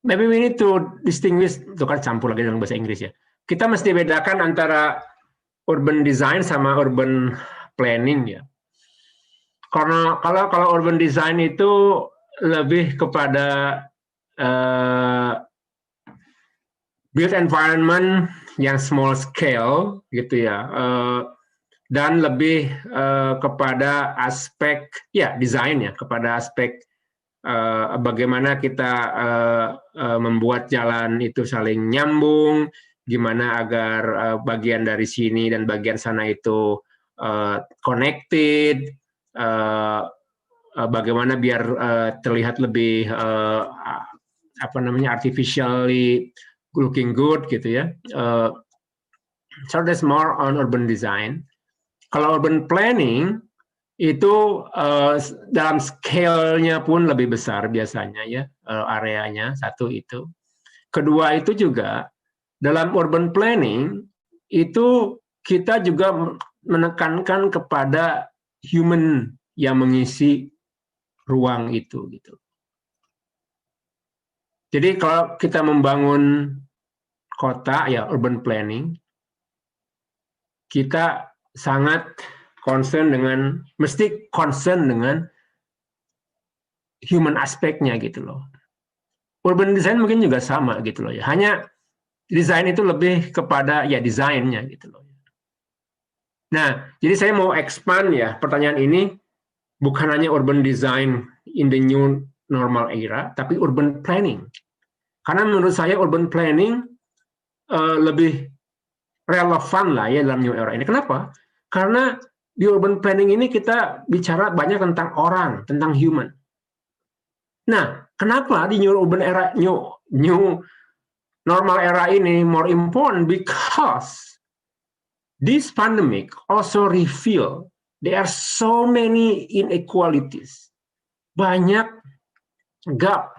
Maybe we need to distinguish, itu kan campur lagi dengan bahasa Inggris ya. Kita mesti bedakan antara urban design sama urban planning ya. Karena kalau urban design itu lebih kepada build environment yang small scale gitu ya, dan lebih kepada aspek ya desain ya, kepada aspek bagaimana kita membuat jalan itu saling nyambung, gimana agar bagian dari sini dan bagian sana itu connected, bagaimana biar terlihat lebih artificially looking good gitu ya. So that's more on urban design. Kalau urban planning itu dalam scale-nya pun lebih besar biasanya ya, areanya satu itu. Kedua itu juga dalam urban planning itu kita juga menekankan kepada human yang mengisi ruang itu gitu. Jadi kalau kita membangun kota ya urban planning, kita sangat mesti concern dengan human aspeknya gitu loh. Urban design mungkin juga sama gitu loh ya. Hanya desain itu lebih kepada ya desainnya gitu loh. Nah, jadi saya mau expand ya pertanyaan ini, bukan hanya urban design in the new normal era, tapi urban planning. Karena menurut saya urban planning lebih relevan lah ya dalam new era ini. Kenapa? Karena di urban planning ini kita bicara banyak tentang orang, tentang human. Nah, kenapa di new urban era, new normal era ini more important? Because this pandemic also reveal there are so many inequalities. Banyak gap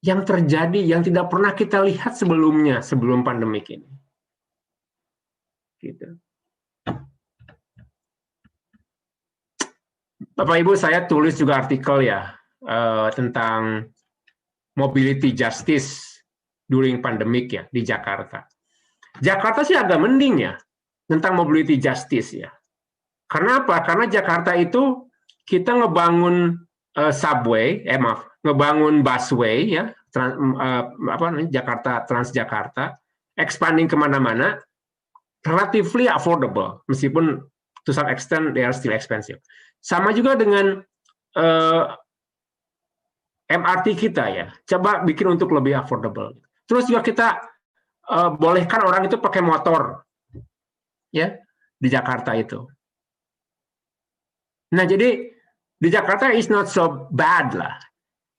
yang terjadi yang tidak pernah kita lihat sebelumnya, sebelum pandemik ini. Gitu. Bapak Ibu, saya tulis juga artikel ya tentang mobility justice during pandemic ya di Jakarta. Jakarta sih agak mending ya tentang mobility justice ya. Karena apa? Karena Jakarta itu kita ngebangun ngebangun busway ya, Transjakarta, expanding kemana-mana, relatively affordable, meskipun to some extent they are still expensive. Sama juga dengan MRT kita ya, coba bikin untuk lebih affordable. Terus juga kita bolehkan orang itu pakai motor, ya di Jakarta itu. Nah jadi di Jakarta is not so bad lah,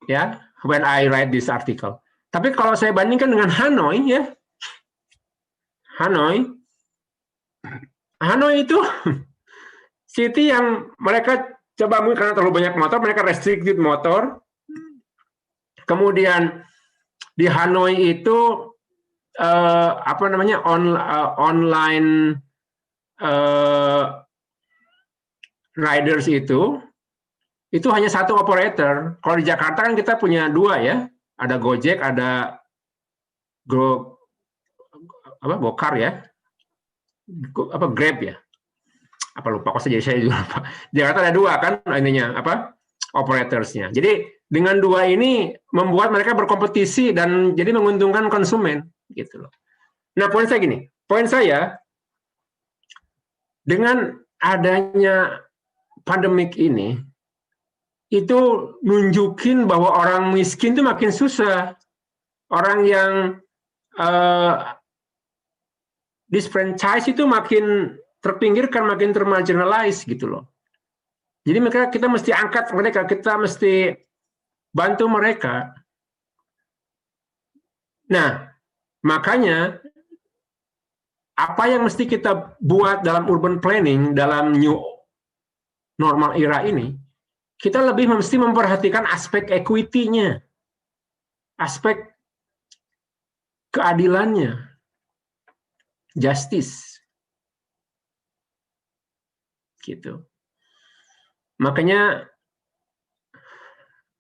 ya. When I write this article. Tapi kalau saya bandingkan dengan Hanoi, ya, Hanoi itu city yang mereka coba mungkin karena terlalu banyak motor, mereka restricted motor. Kemudian di Hanoi itu online riders itu hanya satu operator. Kalau di Jakarta kan kita punya dua ya, ada Gojek, ada Gokar ya, Grab ya, lupa kok saja saya juga lupa. Jakarta ada dua kan ininya operatorsnya. Jadi dengan dua ini membuat mereka berkompetisi dan jadi menguntungkan konsumen gitu loh. Nah poin saya gini, poin saya Dengan adanya pandemik ini, itu nunjukin bahwa orang miskin itu makin susah. Orang yang disfranchise itu makin terpinggirkan, makin termarginalize gitu loh. Jadi kita mesti angkat mereka, kita mesti bantu mereka. Nah, makanya apa yang mesti kita buat dalam urban planning, dalam new normal era ini, kita lebih mesti memperhatikan aspek equity-nya, aspek keadilannya, justice. Gitu. Makanya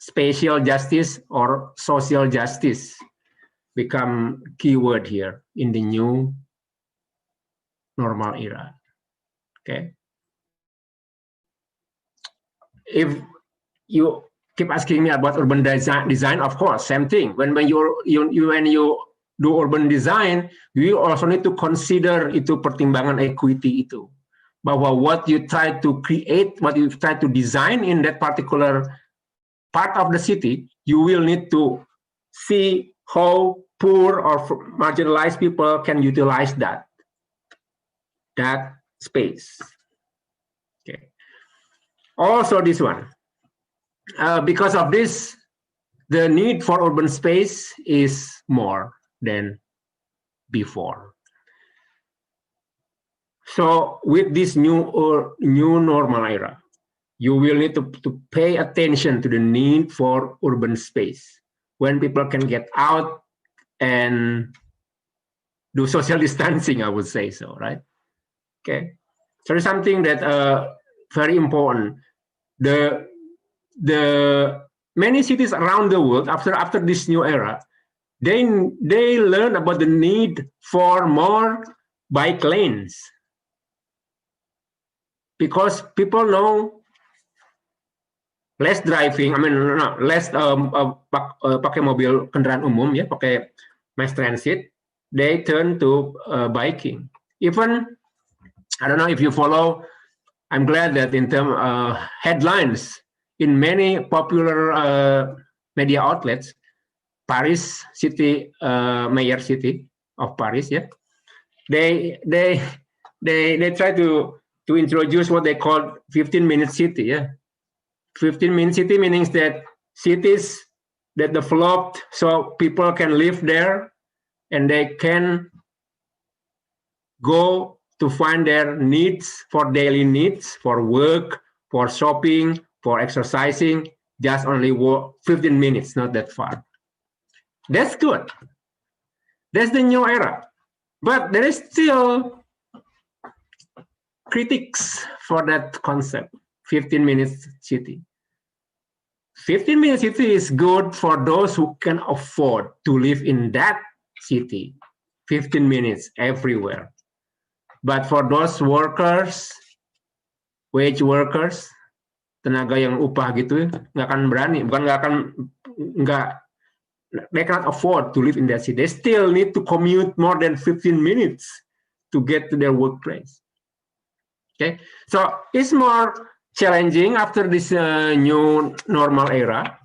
spatial justice or social justice become keyword here in the new normal era. Okay. If you keep asking me about urban design, of course, same thing. When you do urban design, you also need to consider itu pertimbangan equity itu. Bahwa what you try to create, what you try to design in that particular part of the city, you will need to see how poor or marginalized people can utilize that space. Okay. Also this one, because of this, the need for urban space is more than before. So with this new normal era, you will need to pay attention to the need for urban space when people can get out and do social distancing, I would say so, right? Okay, so there's something that very important. The many cities around the world after this new era, they learn about the need for more bike lanes because people know less driving. I mean, less pakai mobil kendaraan umum ya, pakai mass transit. They turn to biking. Even I don't know if you follow. I'm glad that in terms of headlines in many popular media outlets, Paris city, mayor city of Paris, yeah, they try to introduce what they call 15-minute city, yeah. 15-minute city means that cities that developed so people can live there and they can go to find their needs for daily needs, for work, for shopping, for exercising, just only 15 minutes, not that far. That's good. That's the new era. But there is still critics for that concept, 15 minutes city. 15-minute city is good for those who can afford to live in that city, 15 minutes everywhere. But for those workers, wage workers, tenaga yang upah gitu, nggak akan berani, they cannot afford to live in that city. They still need to commute more than 15 minutes to get to their workplace. Okay, so it's more challenging after this new normal era.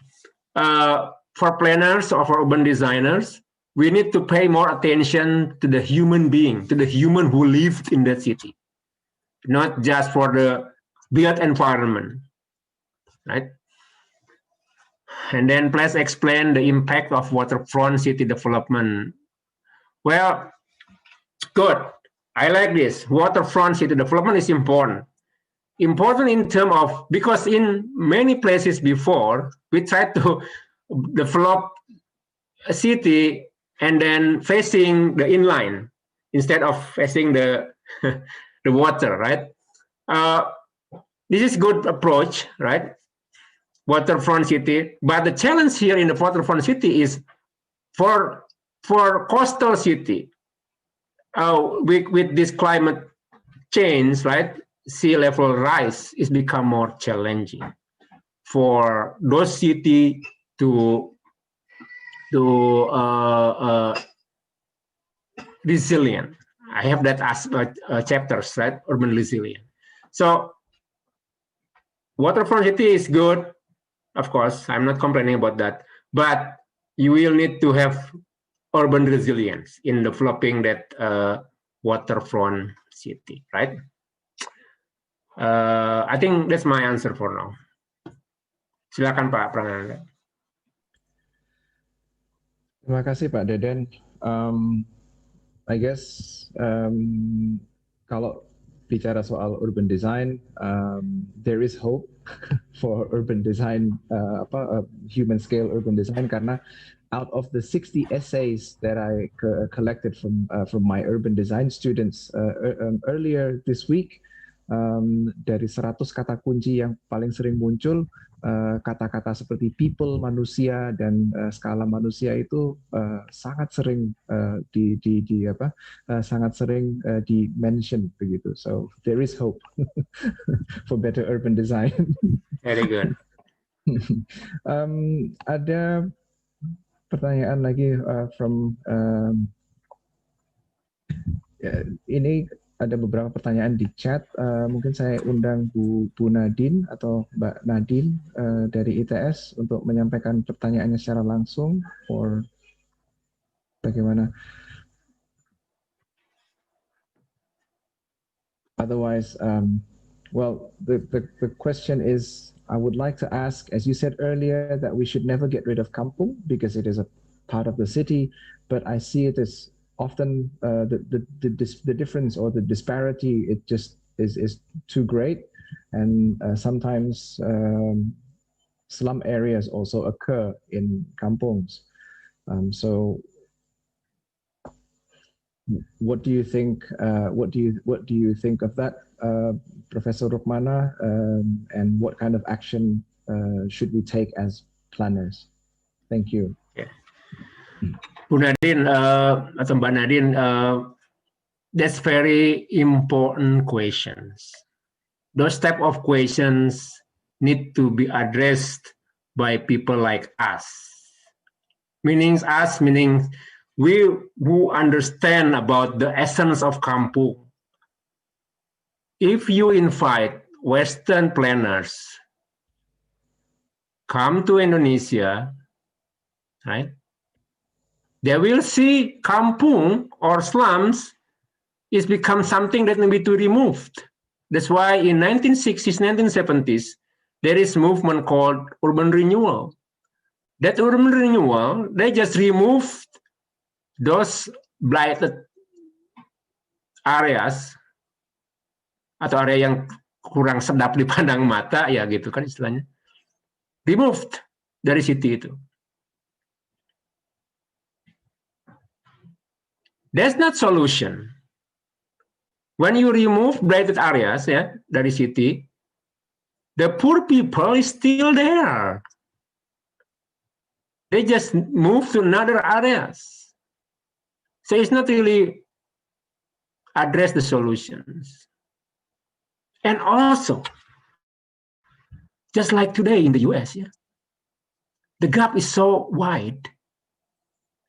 For planners or for urban designers, we need to pay more attention to the human being, to the human who lived in that city, not just for the built environment, right? And then please explain the impact of waterfront city development. Well, good. I like this. Waterfront city development is important. Important in terms of, because in many places before, we tried to develop a city and then facing the inline instead of facing the the water, right? This is good approach, right? Waterfront city, but the challenge here in the waterfront city is for coastal city with this climate change, right? Sea level rise is become more challenging for those cities to resilient. I have that as chapters, right? Urban resilience. So waterfront city is good, of course. I'm not complaining about that, but you will need to have urban resilience in developing that waterfront city, right? I think that's my answer for now. Silakan Pak Prananda. Terima kasih Pak Deden. I guess kalau bicara soal urban design, there is hope for urban design, human scale urban design, karena out of the 60 essays that I collected from my urban design students earlier this week, dari 100 kata kunci yang paling sering muncul, kata-kata seperti people, manusia, dan skala manusia itu sangat sering sangat sering di-mention begitu. So there is hope for better urban design. Very good. Ada pertanyaan lagi from ini. Ada beberapa pertanyaan di chat. Mungkin saya undang Bu Nadine atau Mbak Nadine dari ITS untuk menyampaikan pertanyaannya secara langsung. Or bagaimana? Otherwise, well, the question is, I would like to ask, as you said earlier, that we should never get rid of kampung because it is a part of the city, but I see it as often the difference or the disparity, it just is too great, and sometimes slum areas also occur in kampungs. So what do you think? What do you think of that, Professor Rukmana? And what kind of action should we take as planners? Thank you. Yeah. Bu Nadine atau Mbak Nadine, that's very important questions. Those type of questions need to be addressed by people like us. Meaning we who understand about the essence of kampung. If you invite Western planners come to Indonesia, right? They will see kampung or slums is become something that need to be removed. That's why in 1960s, 1970s, there is movement called urban renewal. That urban renewal, they just removed those blighted areas atau area yang kurang sedap dipandang mata, ya gitu kan istilahnya. Removed dari city itu. That's not solution. When you remove blighted areas, ya, dari city, the poor people is still there. They just move to another areas. So it's not really address the solutions. And also, just like today in the US, yeah, the gap is so wide.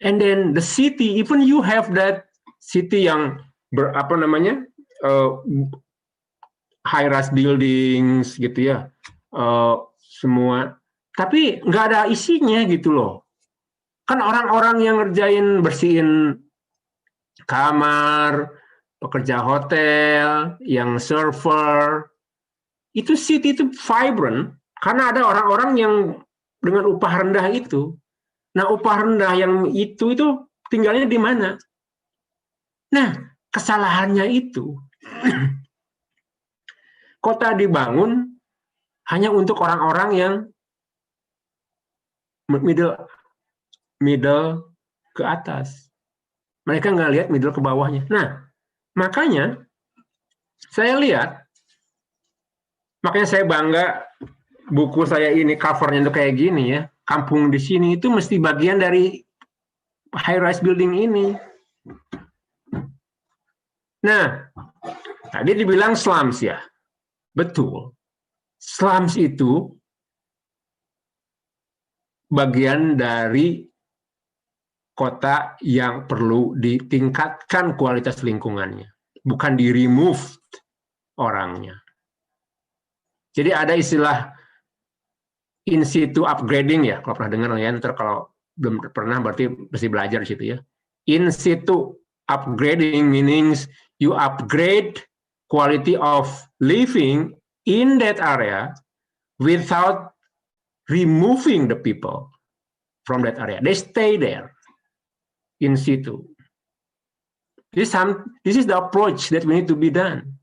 And then the city, even you have that city yang high-rise buildings gitu ya, semua, tapi nggak ada isinya gitu loh. Kan orang-orang yang ngerjain bersihin kamar, pekerja hotel, yang server, itu city itu vibrant karena ada orang-orang yang dengan upah rendah itu. Nah, upah rendah yang itu tinggalnya di mana? Nah, kesalahannya itu kota dibangun hanya untuk orang-orang yang middle ke atas. Mereka nggak lihat middle ke bawahnya. Nah, makanya saya lihat, makanya saya bangga buku saya ini covernya itu kayak gini ya. Kampung di sini itu mesti bagian dari high-rise building ini. Nah, tadi dibilang slums ya. Betul. Slums itu bagian dari kota yang perlu ditingkatkan kualitas lingkungannya, bukan di-remove orangnya. Jadi ada istilah in situ upgrading ya, kalau pernah dengar ya, ntar kalau belum pernah berarti mesti belajar di situ ya. In situ upgrading means you upgrade quality of living in that area without removing the people from that area. They stay there in situ. This is the approach that we need to be done.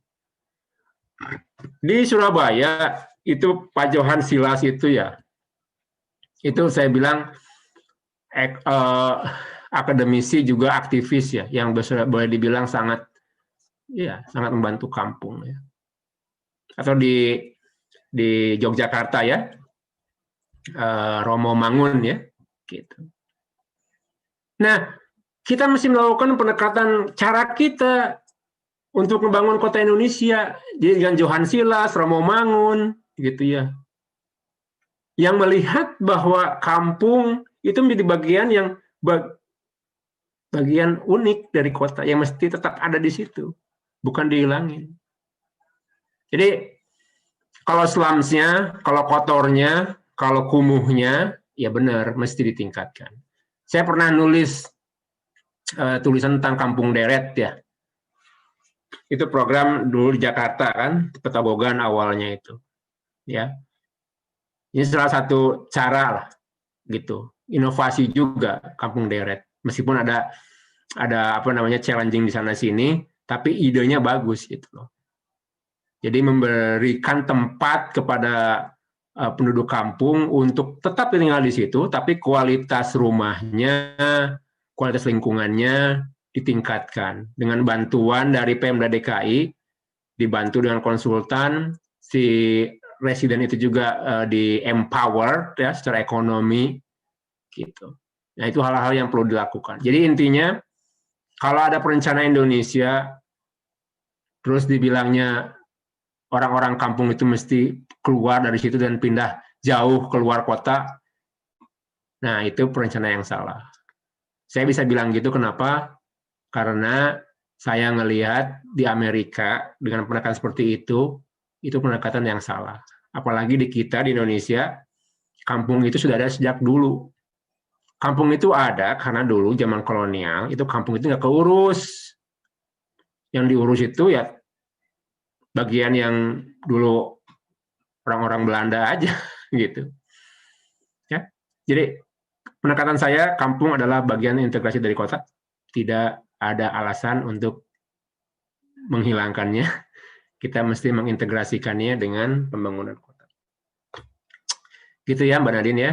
Di Surabaya itu Pak Johan Silas itu ya, itu saya bilang akademisi juga aktivis ya, yang boleh dibilang sangat membantu kampung ya. Atau di Yogyakarta ya, Romo Mangun ya, gitu. Nah, kita mesti melakukan pendekatan cara kita untuk membangun kota Indonesia, jadi dengan Johan Silas, Romo Mangun, gitu ya, yang melihat bahwa kampung itu menjadi bagian unik dari kota yang mesti tetap ada di situ, bukan dihilangin. Jadi kalau slumsnya, kalau kotornya, kalau kumuhnya, ya benar mesti ditingkatkan. Saya pernah nulis tulisan tentang kampung deret ya. Itu program dulu di Jakarta kan, Petagogan awalnya itu, ya. Ini salah satu cara lah, gitu. Inovasi juga kampung deret, meskipun ada challenging di sana sini, tapi idenya bagus gitu loh. Jadi memberikan tempat kepada penduduk kampung untuk tetap tinggal di situ, tapi kualitas rumahnya, kualitas lingkungannya ditingkatkan dengan bantuan dari Pemda DKI, dibantu dengan konsultan, si residen itu juga di empower ya secara ekonomi gitu. Nah, itu hal-hal yang perlu dilakukan. Jadi intinya kalau ada perencanaan Indonesia terus dibilangnya orang-orang kampung itu mesti keluar dari situ dan pindah jauh keluar kota, nah itu perencanaan yang salah. Saya bisa bilang gitu kenapa? Karena saya ngelihat di Amerika dengan pendekatan seperti itu pendekatan yang salah. Apalagi di kita di Indonesia, kampung itu sudah ada sejak dulu. Kampung itu ada karena dulu zaman kolonial itu kampung itu nggak keurus. Yang diurus itu ya bagian yang dulu orang-orang Belanda aja gitu. Ya. Jadi pendekatan saya kampung adalah bagian integrasi dari kota. Tidak ada alasan untuk menghilangkannya. Kita mesti mengintegrasikannya dengan pembangunan kota. Gitu ya Mbak Nadine ya.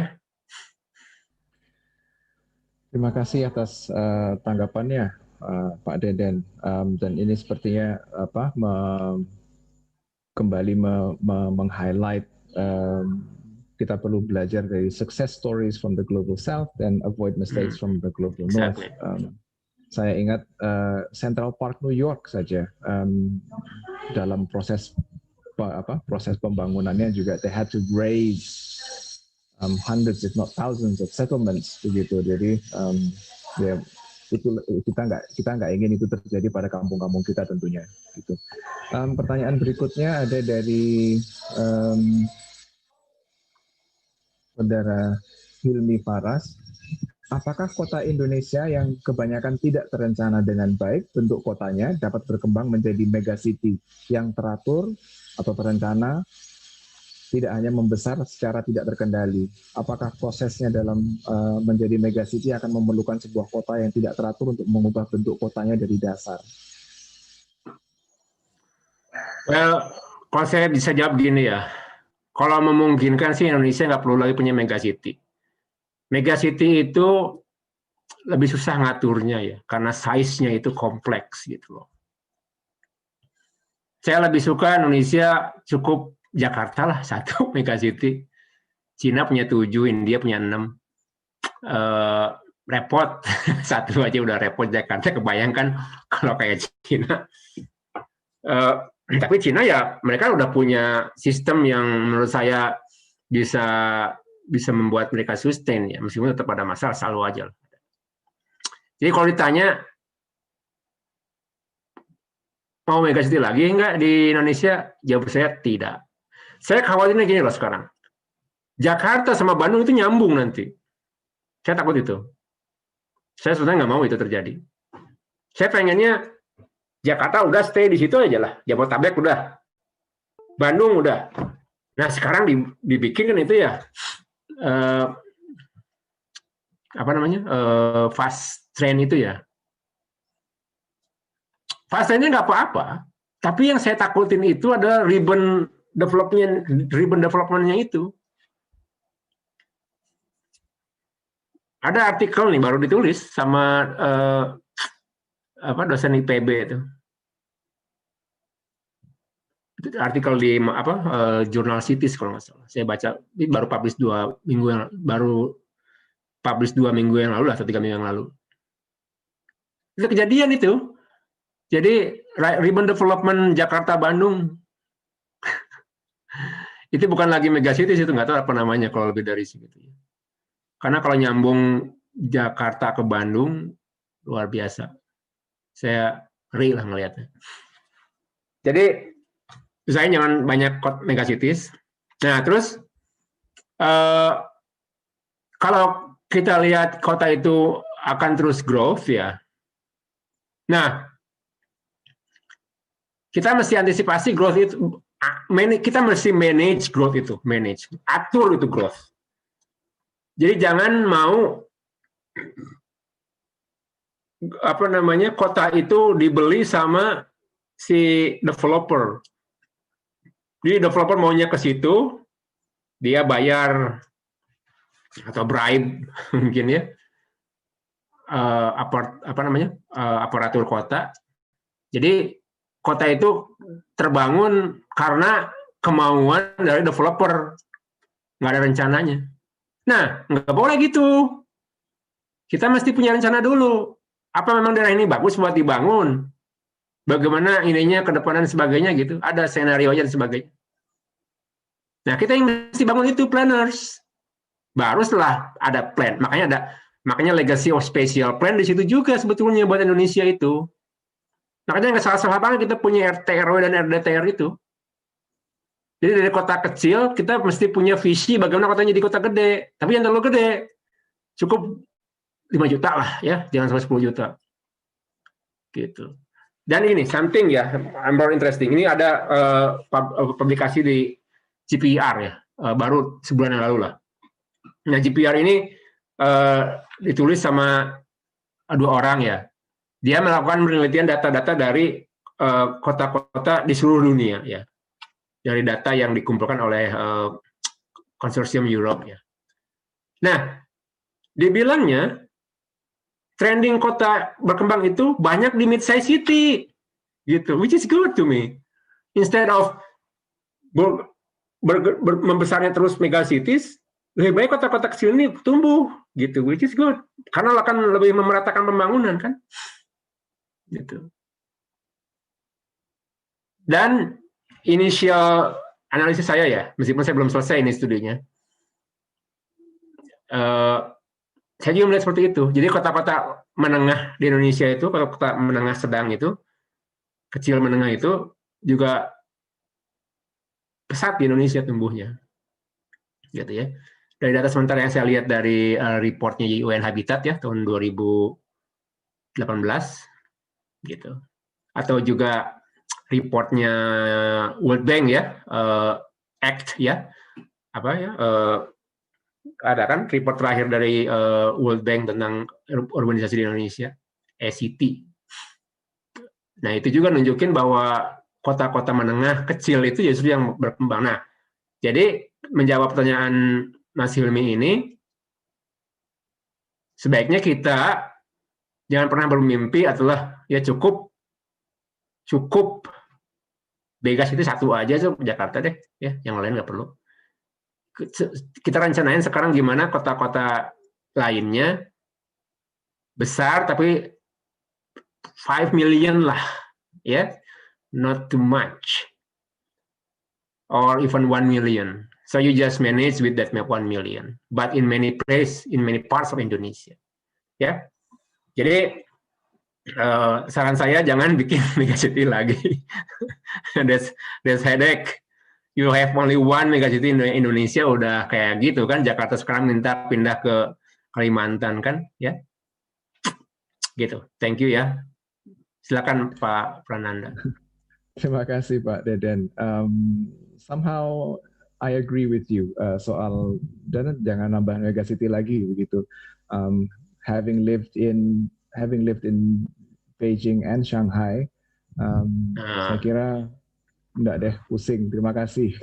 Terima kasih atas tanggapannya Pak Deden. Dan ini sepertinya kembali meng-highlight kita perlu belajar dari success stories from the global south and avoid mistakes from the global north. Saya ingat Central Park New York saja dalam proses pembangunannya juga they had to raise hundreds if not thousands of settlements begitu. Jadi ya itu kita nggak ingin itu terjadi pada kampung-kampung kita tentunya gitu. Pertanyaan berikutnya ada dari Saudara Hilmi Faras. Apakah kota Indonesia yang kebanyakan tidak terencana dengan baik bentuk kotanya dapat berkembang menjadi megacity yang teratur atau terencana, tidak hanya membesar secara tidak terkendali? Apakah prosesnya dalam menjadi megacity akan memerlukan sebuah kota yang tidak teratur untuk mengubah bentuk kotanya dari dasar? Well, kalau saya bisa jawab gini ya, kalau memungkinkan sih Indonesia nggak perlu lagi punya megacity. Megacity itu lebih susah ngaturnya ya, karena size-nya itu kompleks gitu loh. Saya lebih suka Indonesia cukup Jakarta lah, 1 megacity. Cina punya 7, India punya 6. Repot, 1 aja udah repot Jakarta, kebayangkan kalau kayak Cina. Tapi Cina ya, mereka udah punya sistem yang menurut saya bisa membuat mereka sustain ya, meskipun tetap ada masalah, selalu aja. Jadi kalau ditanya mau megacity lagi enggak di Indonesia, jawab saya tidak. Saya khawatirnya gini loh sekarang. Jakarta sama Bandung itu nyambung nanti. Saya takut itu. Saya sebenarnya nggak mau itu terjadi. Saya pengennya Jakarta udah stay di situ aja lah. Jabodetabek udah. Bandung udah. Nah sekarang dibikin kan itu ya fast train itu ya. Fast trainnya nggak apa-apa. Tapi yang saya takutin itu adalah ribbon development-nya itu. Ada artikel nih baru ditulis sama dosen IPB itu. Itu artikel di jurnal Cities kalau nggak salah. Saya baca ini baru publish 2 minggu yang lalu atau 3 minggu yang lalu. Itu kejadian itu. Jadi ribbon development Jakarta Bandung itu bukan lagi Megacities, itu nggak tahu apa namanya kalau lebih dari segitu. Karena kalau nyambung Jakarta ke Bandung luar biasa. Saya ngeri lah ngelihatnya. Jadi saya jangan banyak Megacities. Nah terus kalau kita lihat kota itu akan terus growth ya. Nah kita mesti antisipasi growth itu. Kita mesti manage growth itu, atur itu growth. Jadi jangan mau kota itu dibeli sama si developer. Jadi developer maunya ke situ, dia bayar atau bribe mungkin ya aparatur kota. Jadi kota itu terbangun karena kemauan dari developer, nggak ada rencananya. Nah, nggak boleh gitu. Kita mesti punya rencana dulu. Apa memang daerah ini bagus buat dibangun? Bagaimana ininya ke depan dan sebagainya gitu. Ada skenario dan sebagainya. Nah, kita yang mesti bangun itu planners. Baru setelah ada plan. Makanya legacy of spatial plan di situ juga sebetulnya buat Indonesia itu. Makanya nggak salah-salah banget kita punya RT, RW, dan RDTR itu. Jadi dari kota kecil, kita mesti punya visi bagaimana kotanya jadi kota gede. Tapi yang terlalu gede. Cukup 5 juta lah ya, jangan sampai 10 juta. Gitu. Dan ini, something ya, I'm more interesting. Ini ada publikasi di GPR ya, baru sebulan yang lalu lah. Nah, GPR ini ditulis sama 2 orang ya. Dia melakukan penelitian data-data dari kota-kota di seluruh dunia ya, dari data yang dikumpulkan oleh konsorsium Europe ya. Nah, dibilangnya trending kota berkembang itu banyak di mid-size city, gitu, which is good to me. Instead of membesarnya terus megacities, lebih baik kota-kota kecil ini tumbuh, gitu, which is good. Karena akan lebih memeratakan pembangunan kan. Gitu. Dan initial analisis saya ya, meskipun saya belum selesai ini studinya, saya juga melihat seperti itu. Jadi kota-kota menengah di Indonesia itu, kota-kota menengah sedang itu, kecil menengah itu juga pesat di Indonesia tumbuhnya, gitu ya. Dari data sementara yang saya lihat dari reportnya UN Habitat ya tahun 2018. Gitu. Atau juga reportnya World Bank ya, ACT ya, ada kan report terakhir dari World Bank tentang urbanisasi di Indonesia, ACT. Nah itu juga nunjukin bahwa kota-kota menengah kecil itu justru yang berkembang. Nah, jadi menjawab pertanyaan Mas Hilmi ini, sebaiknya kita jangan pernah bermimpi adalah ya cukup Vegas itu satu aja tuh Jakarta deh ya, yang lain nggak perlu. Kita rencanain sekarang gimana kota-kota lainnya besar tapi 5 million lah ya, not too much or even 1 million. So you just manage with that 1 million, but in many places, in many parts of Indonesia ya. Jadi saran saya jangan bikin megacity lagi. That's headache. You have only one megacity in Indonesia, udah kayak gitu kan. Jakarta sekarang minta pindah ke Kalimantan kan, ya. Gitu. Thank you ya. Silakan Pak Prananda. Terima kasih Pak Deden. Somehow I agree with you soal dan jangan nambah megacity lagi begitu. Having lived in Beijing and Shanghai, saya kira enggak deh, pusing. Terima kasih.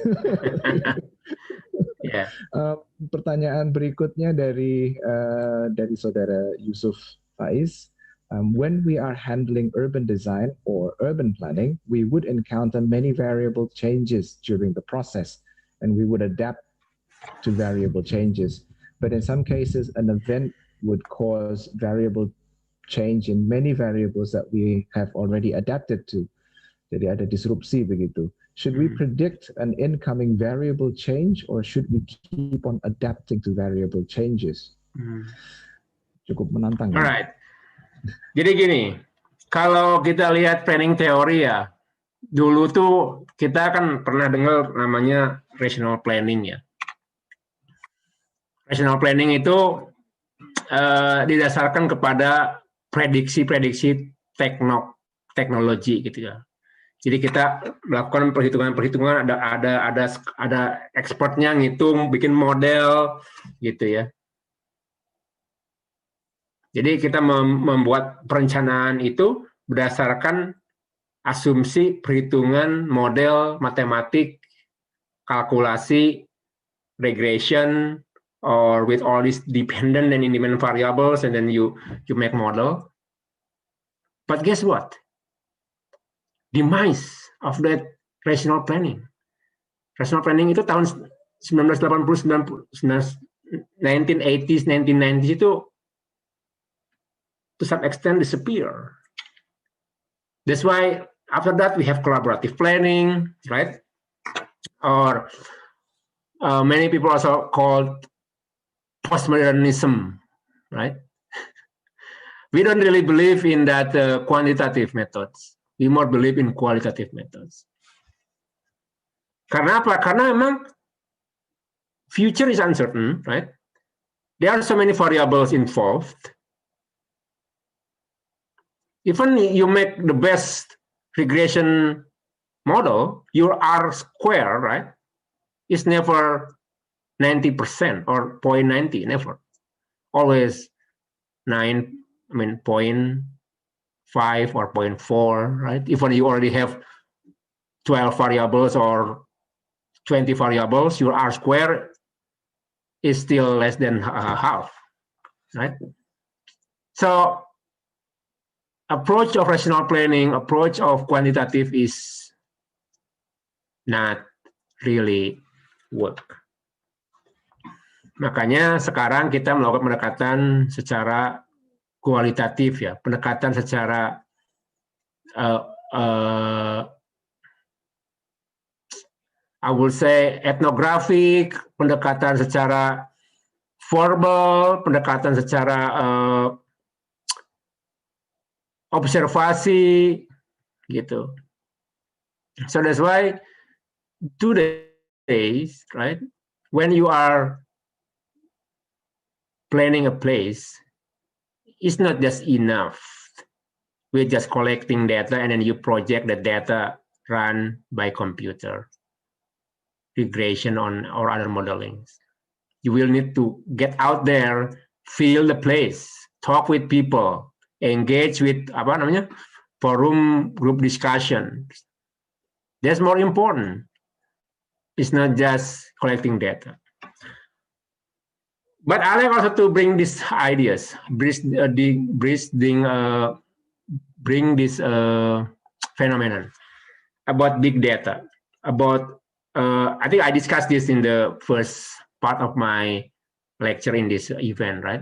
Yeah. Pertanyaan berikutnya dari saudara Yusuf Faiz. When we are handling urban design or urban planning, we would encounter many variable changes during the process, and we would adapt to variable changes. But in some cases, an event would cause variable change in many variables that we have already adapted to. Jadi ada disrupsi begitu. Should we predict an incoming variable change or should we keep on adapting to variable changes? Cukup menantang. Alright. Jadi gini, kalau kita lihat planning teori ya, dulu tuh kita kan pernah dengar namanya rational planning ya. Rational planning itu didasarkan kepada prediksi-prediksi teknologi gitu ya. Jadi kita melakukan perhitungan-perhitungan, ada expertnya ngitung, bikin model gitu ya. Jadi kita membuat perencanaan itu berdasarkan asumsi, perhitungan, model, matematik, kalkulasi, regression, or with all these dependent and independent variables, and then you make model. But guess what? Demise of that rational planning. Rational planning itu tahun 1980, 1980s, 1990s itu to some extent disappear. That's why after that we have collaborative planning, right? Or many people also called postmodernism, right? We don't really believe in that quantitative methods. We more believe in qualitative methods. Karena apa? Karena memang future is uncertain, right? There are so many variables involved. Even you make the best regression model, your R square, right, is never 90% or 0.90, never. Always 0.5 or 0.4, right? Even you already have 12 variables or 20 variables, your R square is still less than half, right? So approach of rational planning, approach of quantitative is not really work. Makanya sekarang kita melakukan pendekatan secara kualitatif ya, pendekatan secara I would say ethnographic, pendekatan secara verbal, pendekatan secara observasi gitu. So that's why today, right, when you are planning a place, it's not just enough with just collecting data and then you project the data run by computer, regression on or other modelings. You will need to get out there, feel the place, talk with people, engage with forum group discussion. That's more important. It's not just collecting data. But I like also to bring these ideas, bring this phenomenon about big data. About I think I discussed this in the first part of my lecture in this event, right?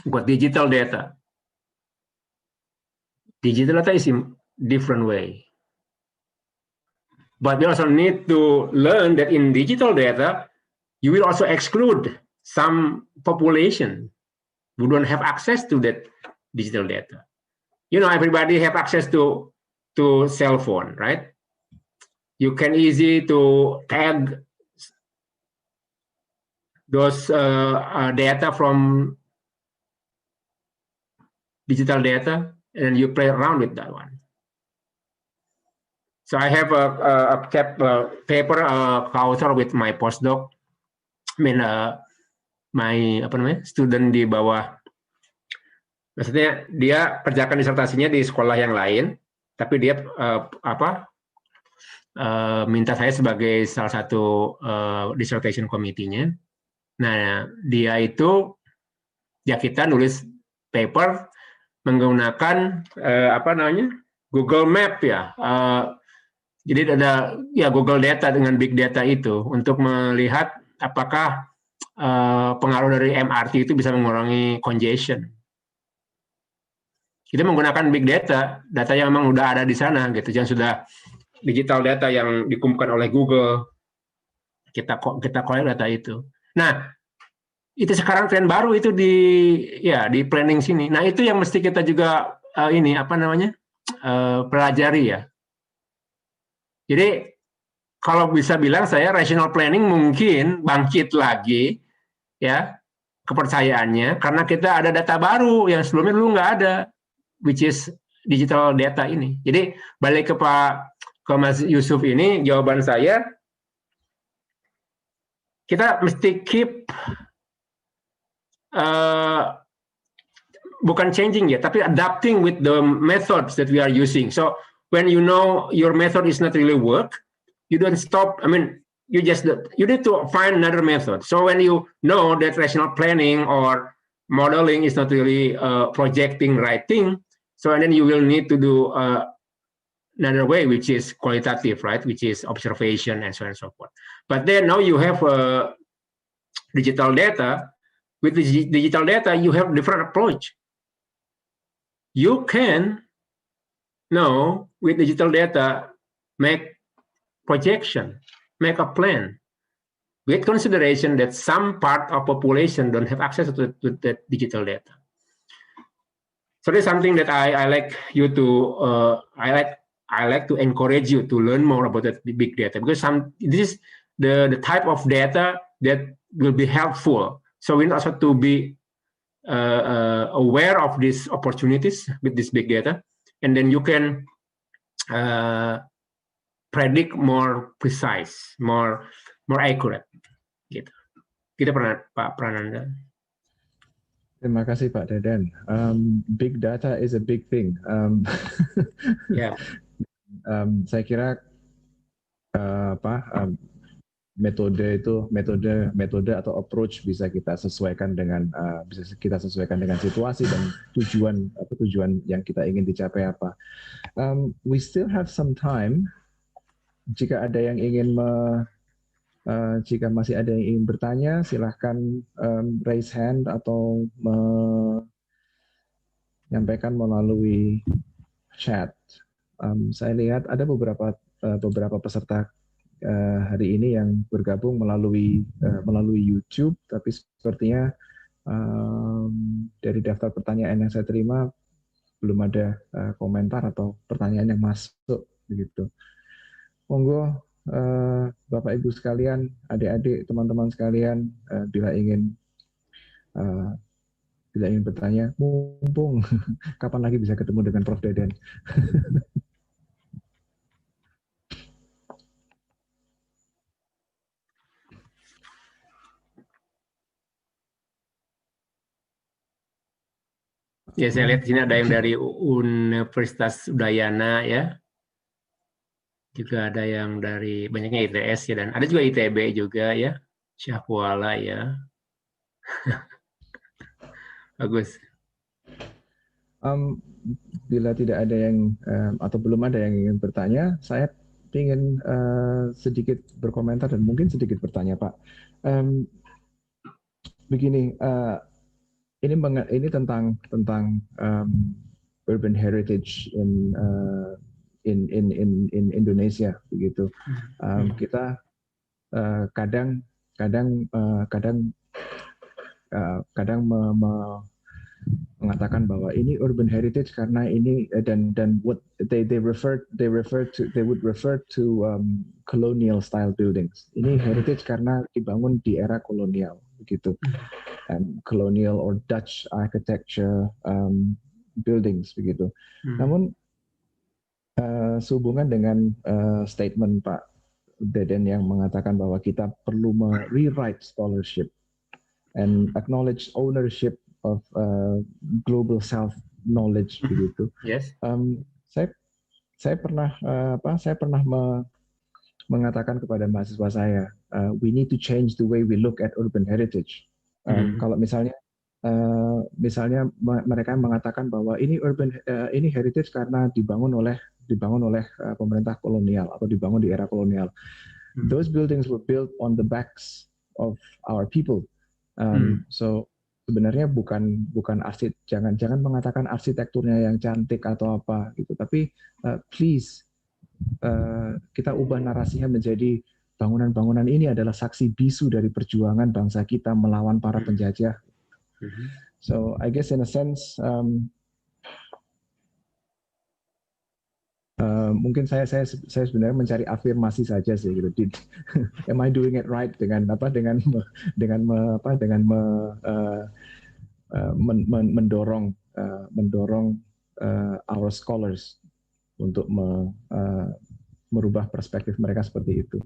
About digital data. Digital data is in different way. But we also need to learn that in digital data, you will also exclude some population who don't have access to that digital data. You know, everybody have access to cell phone, right? You can easy to tag those data from digital data, and you play around with that one. So I have a paper co-author with my postdoc. I mean, my student di bawah. Maksudnya dia kerjakan disertasinya di sekolah yang lain, tapi dia minta saya sebagai salah satu dissertation committee-nya. Nah, dia itu kita nulis paper menggunakan Google Map ya. Jadi ada Google Data dengan Big Data itu untuk melihat apakah pengaruh dari MRT itu bisa mengurangi congestion. Kita menggunakan Big Data, data yang memang udah ada di sana gitu, yang sudah digital data yang dikumpulkan oleh Google. Kita collect data itu. Nah, itu sekarang tren baru itu di planning sini. Nah, itu yang mesti kita juga pelajari ya. Jadi kalau bisa bilang saya rational planning mungkin bangkit lagi ya kepercayaannya karena kita ada data baru yang sebelumnya dulu nggak ada, which is digital data ini. Jadi balik ke Mas Yusuf ini, jawaban saya kita mesti keep bukan changing ya, tapi adapting with the methods that we are using. So when you know your method is not really work, you don't stop. I mean, you need to find another method. So when you know that rational planning or modeling is not really projecting right thing, so and then you will need to do another way, which is qualitative, right? Which is observation and so on and so forth. But then now you have digital data. With the digital data, you have different approach. You can now with digital data make projection, make a plan, with consideration that some part of population don't have access to that digital data. So that's something that I like you to I like to encourage you to learn more about that big data, because this is the type of data that will be helpful. So we also to be aware of these opportunities with this big data, and then you can predict more precise, more accurate. Gitu. Kita Pak Prananda. Terima kasih Pak Deden. Big data is a big thing. Yeah. Saya kira metode atau approach bisa kita sesuaikan dengan situasi dan tujuan yang kita ingin dicapai apa. We still have some time. Jika ada yang ingin jika masih ada yang ingin bertanya, silahkan raise hand atau menyampaikan melalui chat. Saya lihat ada beberapa peserta hari ini yang bergabung melalui YouTube, tapi sepertinya dari daftar pertanyaan yang saya terima belum ada komentar atau pertanyaan yang masuk begitu. Monggo Bapak Ibu sekalian, adik-adik, teman-teman sekalian, bila ingin bertanya, mumpung kapan lagi bisa ketemu dengan Prof. Deden. Ya, saya lihat di sini ada yang dari Universitas Udayana ya. Juga ada yang dari banyaknya ITS ya, dan ada juga ITB juga ya. Syahkuala ya. Bagus. Bila tidak ada yang atau belum ada yang ingin bertanya, saya ingin sedikit berkomentar dan mungkin sedikit bertanya, Pak. Begini, ini tentang urban heritage in Indonesia begitu. Kita kadang mengatakan bahwa ini urban heritage karena ini dan what they would refer to colonial style buildings. Ini heritage karena dibangun di era kolonial begitu. Colonial or Dutch architecture buildings begitu. Namun sehubungan dengan statement Pak Deden yang mengatakan bahwa kita perlu rewrite scholarship and acknowledge ownership of global self knowledge begitu. Yes. Saya pernah mengatakan kepada mahasiswa saya, we need to change the way we look at urban heritage. Kalau misalnya mereka mengatakan bahwa ini ini heritage karena dibangun oleh pemerintah kolonial atau dibangun di era kolonial. Those buildings were built on the backs of our people. So sebenarnya bukan jangan mengatakan arsitekturnya yang cantik atau apa gitu, tapi please kita ubah narasinya menjadi bangunan-bangunan ini adalah saksi bisu dari perjuangan bangsa kita melawan para penjajah. So I guess in a sense mungkin saya sebenarnya mencari afirmasi saja sih gitu. Am I doing it right dengan mendorong our scholars untuk merubah perspektif mereka seperti itu.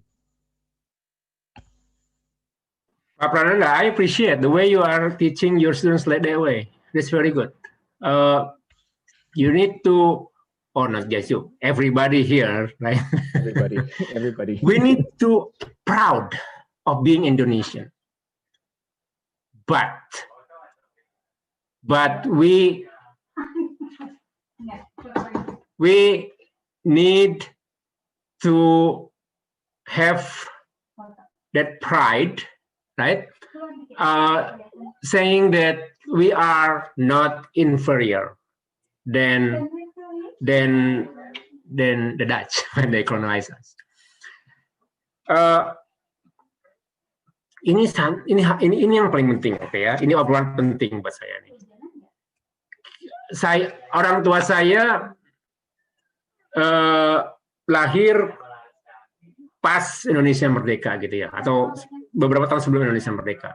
Pak Prananda, I appreciate the way you are teaching your students like that way. That's very good. You need to, or not just you, everybody here, right? Everybody. We need to proud of being Indonesian. But we need to have that pride, right? Saying that we are not inferior than the Dutch when they colonize us. Ini yang paling penting, oke ya. Ini obrolan penting buat saya nih. Orang tua saya lahir pas Indonesia merdeka gitu ya, atau beberapa tahun sebelum Indonesia merdeka.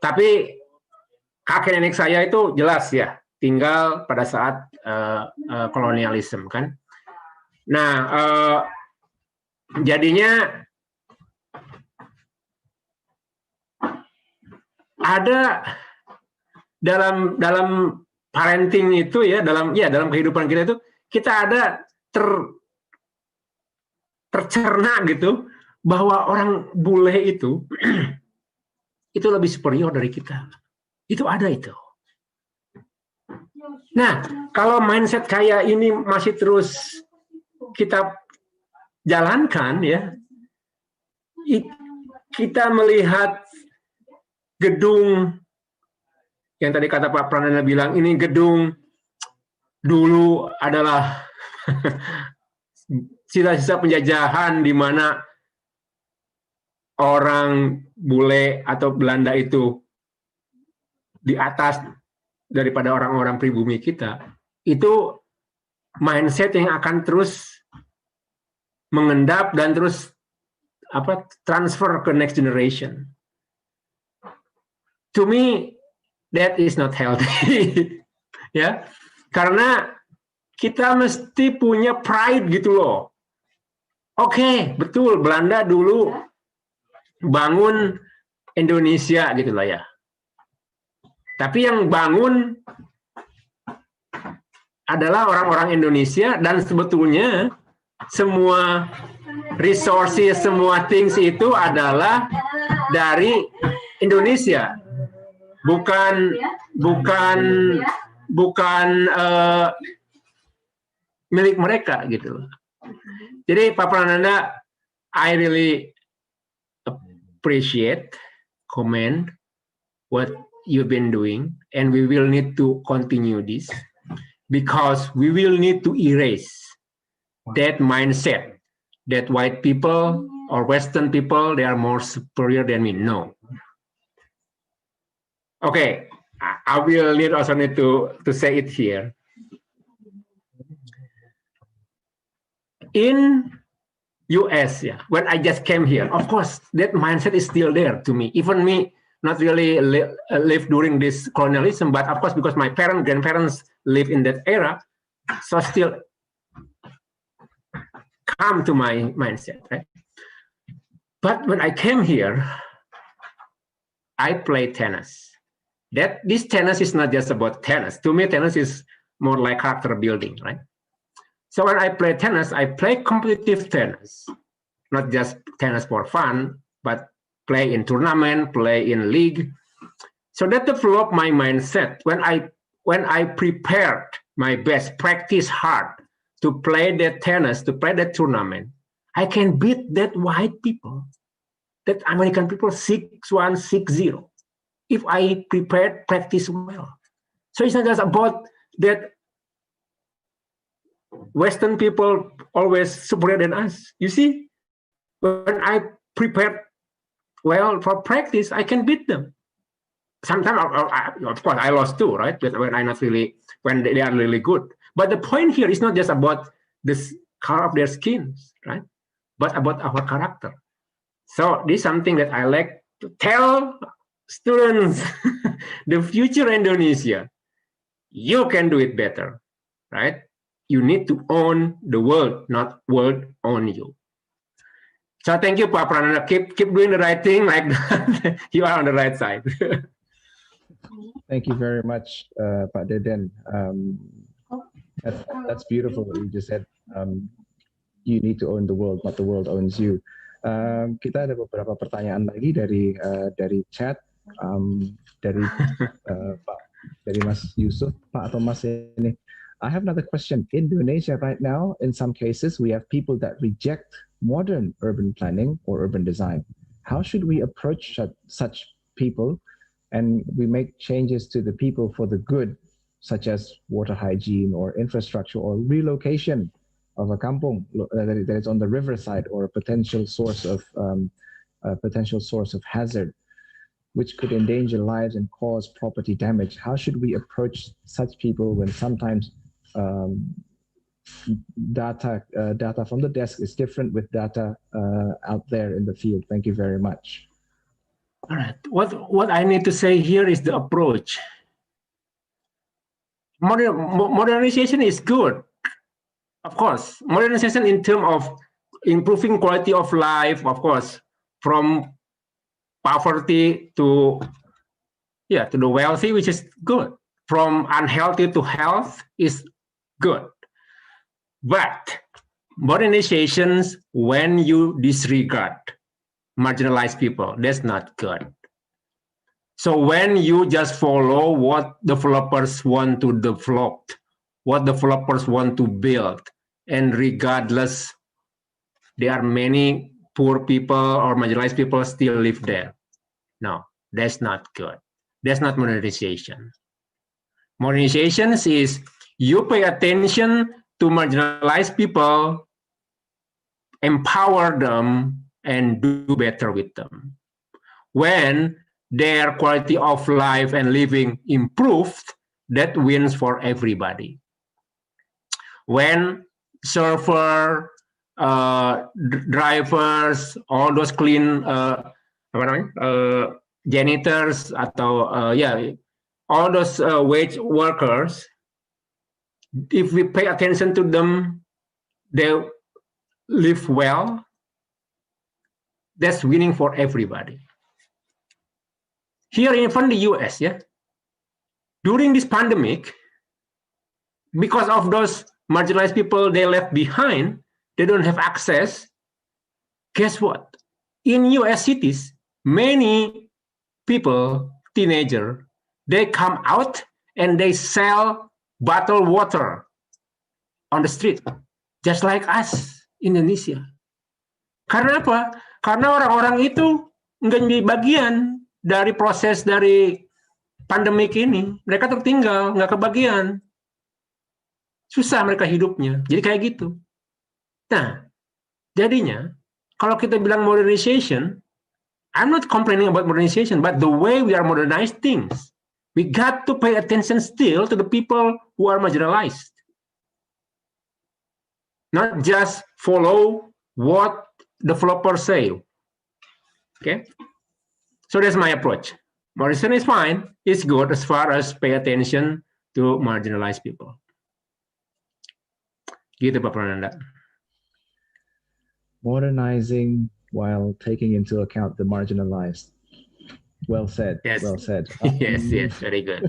Tapi kakek nenek saya itu jelas ya tinggal pada saat kolonialisme kan. Nah, jadinya ada dalam parenting itu ya, dalam kehidupan kita itu kita ada tercerna gitu bahwa orang bule itu lebih superior dari kita. Itu ada itu. Nah, kalau mindset kayak ini masih terus kita jalankan ya, kita melihat gedung yang tadi kata Pak Prananda bilang, ini gedung dulu adalah sisa-sisa penjajahan di mana orang bule atau Belanda itu di atas daripada orang-orang pribumi kita, itu mindset yang akan terus mengendap dan terus transfer ke next generation. To me, that is not healthy, ya, karena kita mesti punya pride gitu loh. Oke, betul, Belanda dulu bangun Indonesia gitu lah ya. Tapi yang bangun adalah orang-orang Indonesia dan sebetulnya semua resources, semua things itu adalah dari Indonesia. Bukan milik mereka gitu. Jadi Pak Prananda, I really appreciate, commend what you've been doing, and we will need to continue this because we will need to erase that mindset that white people or Western people, they are more superior than we. No. Oke, I will also need to say it here. In US, yeah, when I just came here, of course, that mindset is still there to me. Even me, not really live during this colonialism, but of course, because my parents, grandparents live in that era, so still come to my mindset, right? But when I came here, I play tennis. This tennis is not just about tennis. To me, tennis is more like character building, right? So when I play tennis, I play competitive tennis, not just tennis for fun, but play in tournament, play in league. So that developed my mindset. When I prepared my best, practice hard to play that tennis, to play that tournament, I can beat that white people, that American people 6-1, 6-0. If I prepared, practice well. So it's not just about that Western people always superior than us. You see, when I prepared well for practice, I can beat them. Sometimes, of course, I lost too, right? When when they are really good. But the point here is not just about the color of their skins, right? But about our character. So this is something that I like to tell students, the future Indonesia, you can do it better, right? You need to own the world, not world own you. So thank you, Pak Prananda. Keep doing the right thing like that. You are on the right side. Thank you very much, Pak Deden. That's beautiful what you just said. You need to own the world, not the world owns you. Kita ada beberapa pertanyaan lagi dari chat, dari dari Mas Yusuf, Pak atau Mas ini. I have another question. In Indonesia right now, in some cases, we have people that reject modern urban planning or urban design. How should we approach such people, and we make changes to the people for the good, such as water hygiene or infrastructure or relocation of a kampung that is on the riverside or a potential source of hazard, which could endanger lives and cause property damage? How should we approach such people when sometimes data from the desk is different with data out there in the field? Thank you very much. All right. What I need to say here is the approach. Modernization is good, of course. Modernization in terms of improving quality of life, of course, from poverty to the wealthy, which is good. From unhealthy to health is good. But modernizations, when you disregard marginalized people, that's not good. So when you just follow what developers want to develop, what developers want to build, and regardless, there are many poor people or marginalized people still live there. No, that's not good. That's not modernization. Modernization is you pay attention to marginalized people, empower them, and do better with them. When their quality of life and living improved, that wins for everybody. When server, drivers, all those clean, janitors, atau all those wage workers, if we pay attention to them, they live well, that's winning for everybody. Here, even the US, during this pandemic, because of those marginalized people they left behind, they don't have access. Guess what? In US cities, many people, teenagers, they come out and they sell bottled water on the street, just like us, Indonesia. Karena apa? Karena orang-orang itu nggak jadi bagian dari proses dari pandemik ini. Mereka tertinggal, nggak kebagian. Susah mereka hidupnya. Jadi kayak gitu. Nah, jadinya kalau kita bilang modernization, I'm not complaining about modernization, but the way we are modernize things. We got to pay attention still to the people who are marginalized. Not just follow what developers say. Okay? So that's my approach. Morrison is fine. It's good as far as pay attention to marginalized people. Gitu Pak Prananda. Modernizing while taking into account the marginalized. Well said. Yes. Well said. Yes, very good.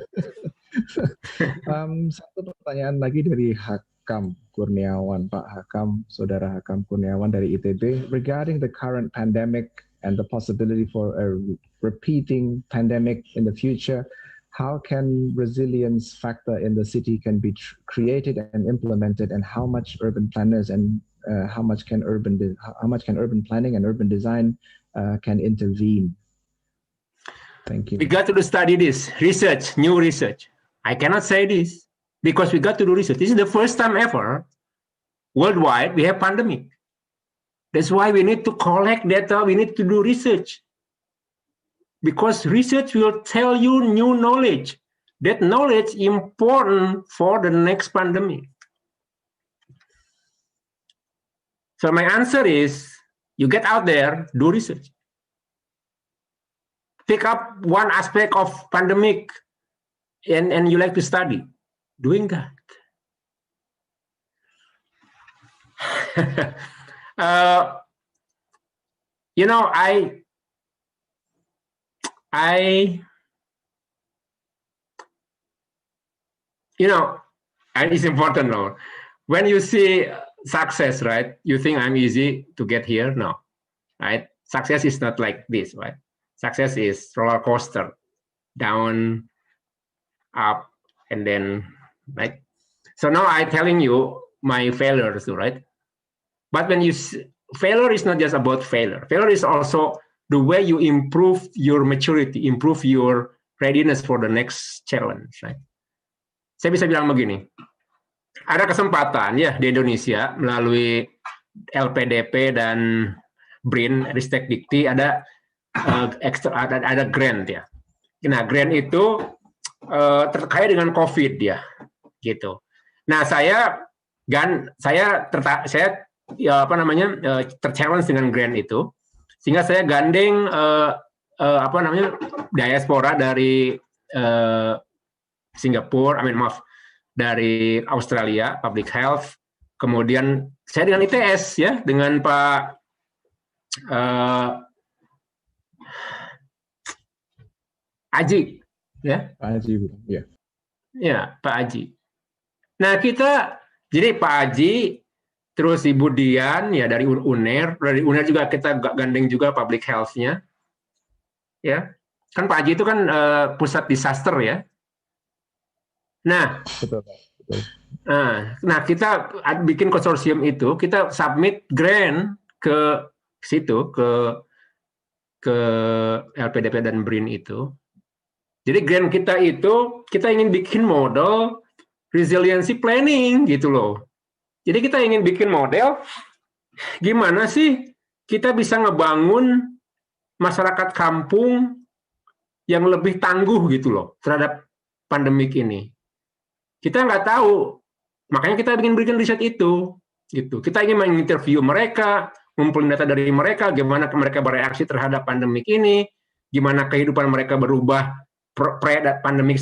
Satu pertanyaan lagi dari Hakam Kurniawan, Pak Hakam, Saudara Hakam Kurniawan dari ITB, regarding the current pandemic and the possibility for a repeating pandemic in the future. How can resilience factor in the city can be created and implemented, and how much urban planners and how much can urban planning and urban design can intervene? Thank you. We got to study this research, new research. I cannot say this because we got to do research. This is the first time ever worldwide we have pandemic. That's why we need to collect data. We need to do research. Because research will tell you new knowledge. That knowledge important for the next pandemic. So my answer is, you get out there, do research. Pick up one aspect of pandemic and you like to study. Doing that. You know, and it's important now. When you see success, right? You think I'm easy to get here? No, right? Success is not like this, right? Success is roller coaster, down, up, and then, right? So now I'm telling you my failures, right? But when you failure is not just about failure. Failure is also the way you improve your maturity, improve your readiness for the next challenge, right? Saya bisa bilang begini, ada kesempatan ya di Indonesia melalui LPDP dan BRIN, Ristek Dikti, ada ada grant ya. Nah, grant itu terkait dengan COVID ya, gitu. Nah, saya terchallenge dengan grant itu, sehingga saya gandeng diaspora dari Singapura, dari Australia, Public Health, kemudian saya dengan ITS ya, dengan Pak Aji, ya. Pak Aji, ya. Ya, Pak Aji. Nah, jadi Pak Aji, terus Ibu Dian, ya dari UNER, juga kita gandeng juga public health-nya, ya. Kan Pak Aji itu kan pusat disaster ya. Nah, betul. Nah, kita bikin konsorsium itu, kita submit grant ke situ, ke LPDP dan BRIN itu. Jadi grant kita itu, kita ingin bikin model resiliency planning gitu loh. Jadi kita ingin bikin model, gimana sih kita bisa ngebangun masyarakat kampung yang lebih tangguh gitu loh terhadap pandemik ini. Kita nggak tahu, makanya kita ingin bikin riset itu. Gitu. Kita ingin menginterview mereka, ngumpulin data dari mereka, gimana mereka bereaksi terhadap pandemik ini, gimana kehidupan mereka berubah pre-pandemik,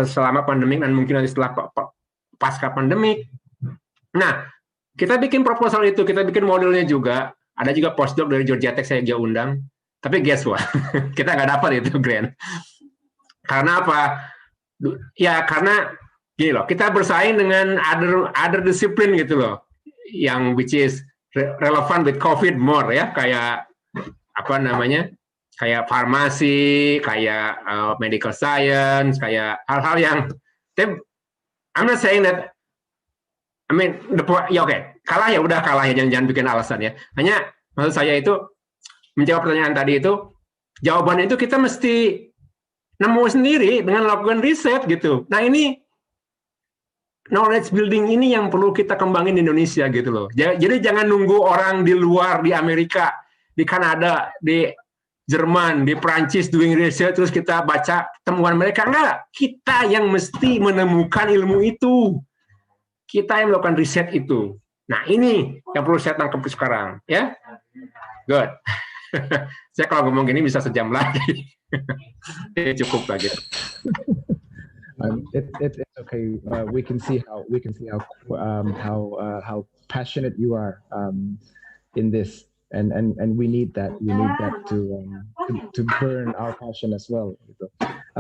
selama pandemik, dan mungkin nanti setelah pasca pandemik. Nah, kita bikin proposal itu, kita bikin modelnya juga. Ada juga postdoc dari Georgia Tech saya juga undang. Tapi guess what? Kita nggak dapat itu grant. Karena apa? Ya karena gini loh, kita bersaing dengan other discipline gitu loh, yang which is relevant with COVID more ya, kayak kayak farmasi, kayak medical science, kayak hal-hal yang I'm not saying that, kalah ya udah kalah ya, jangan bikin alasan ya. Hanya maksud saya itu menjawab pertanyaan tadi itu, jawabannya itu kita mesti nemu sendiri dengan lakukan riset gitu. Nah ini knowledge building ini yang perlu kita kembangin di Indonesia gitu loh. Jadi jangan nunggu orang di luar, di Amerika, di Kanada, di Jerman, di Prancis doing research, terus kita baca temuan mereka. Enggak, kita yang mesti menemukan ilmu itu. Kita yang melakukan riset itu. Nah, ini yang perlu saya tangkap sekarang, ya. Good. Saya kalau ngomong gini bisa sejam lagi. Cukup lah gitu. It's okay. We can see how passionate you are in this. And we need that to burn our passion as well gitu.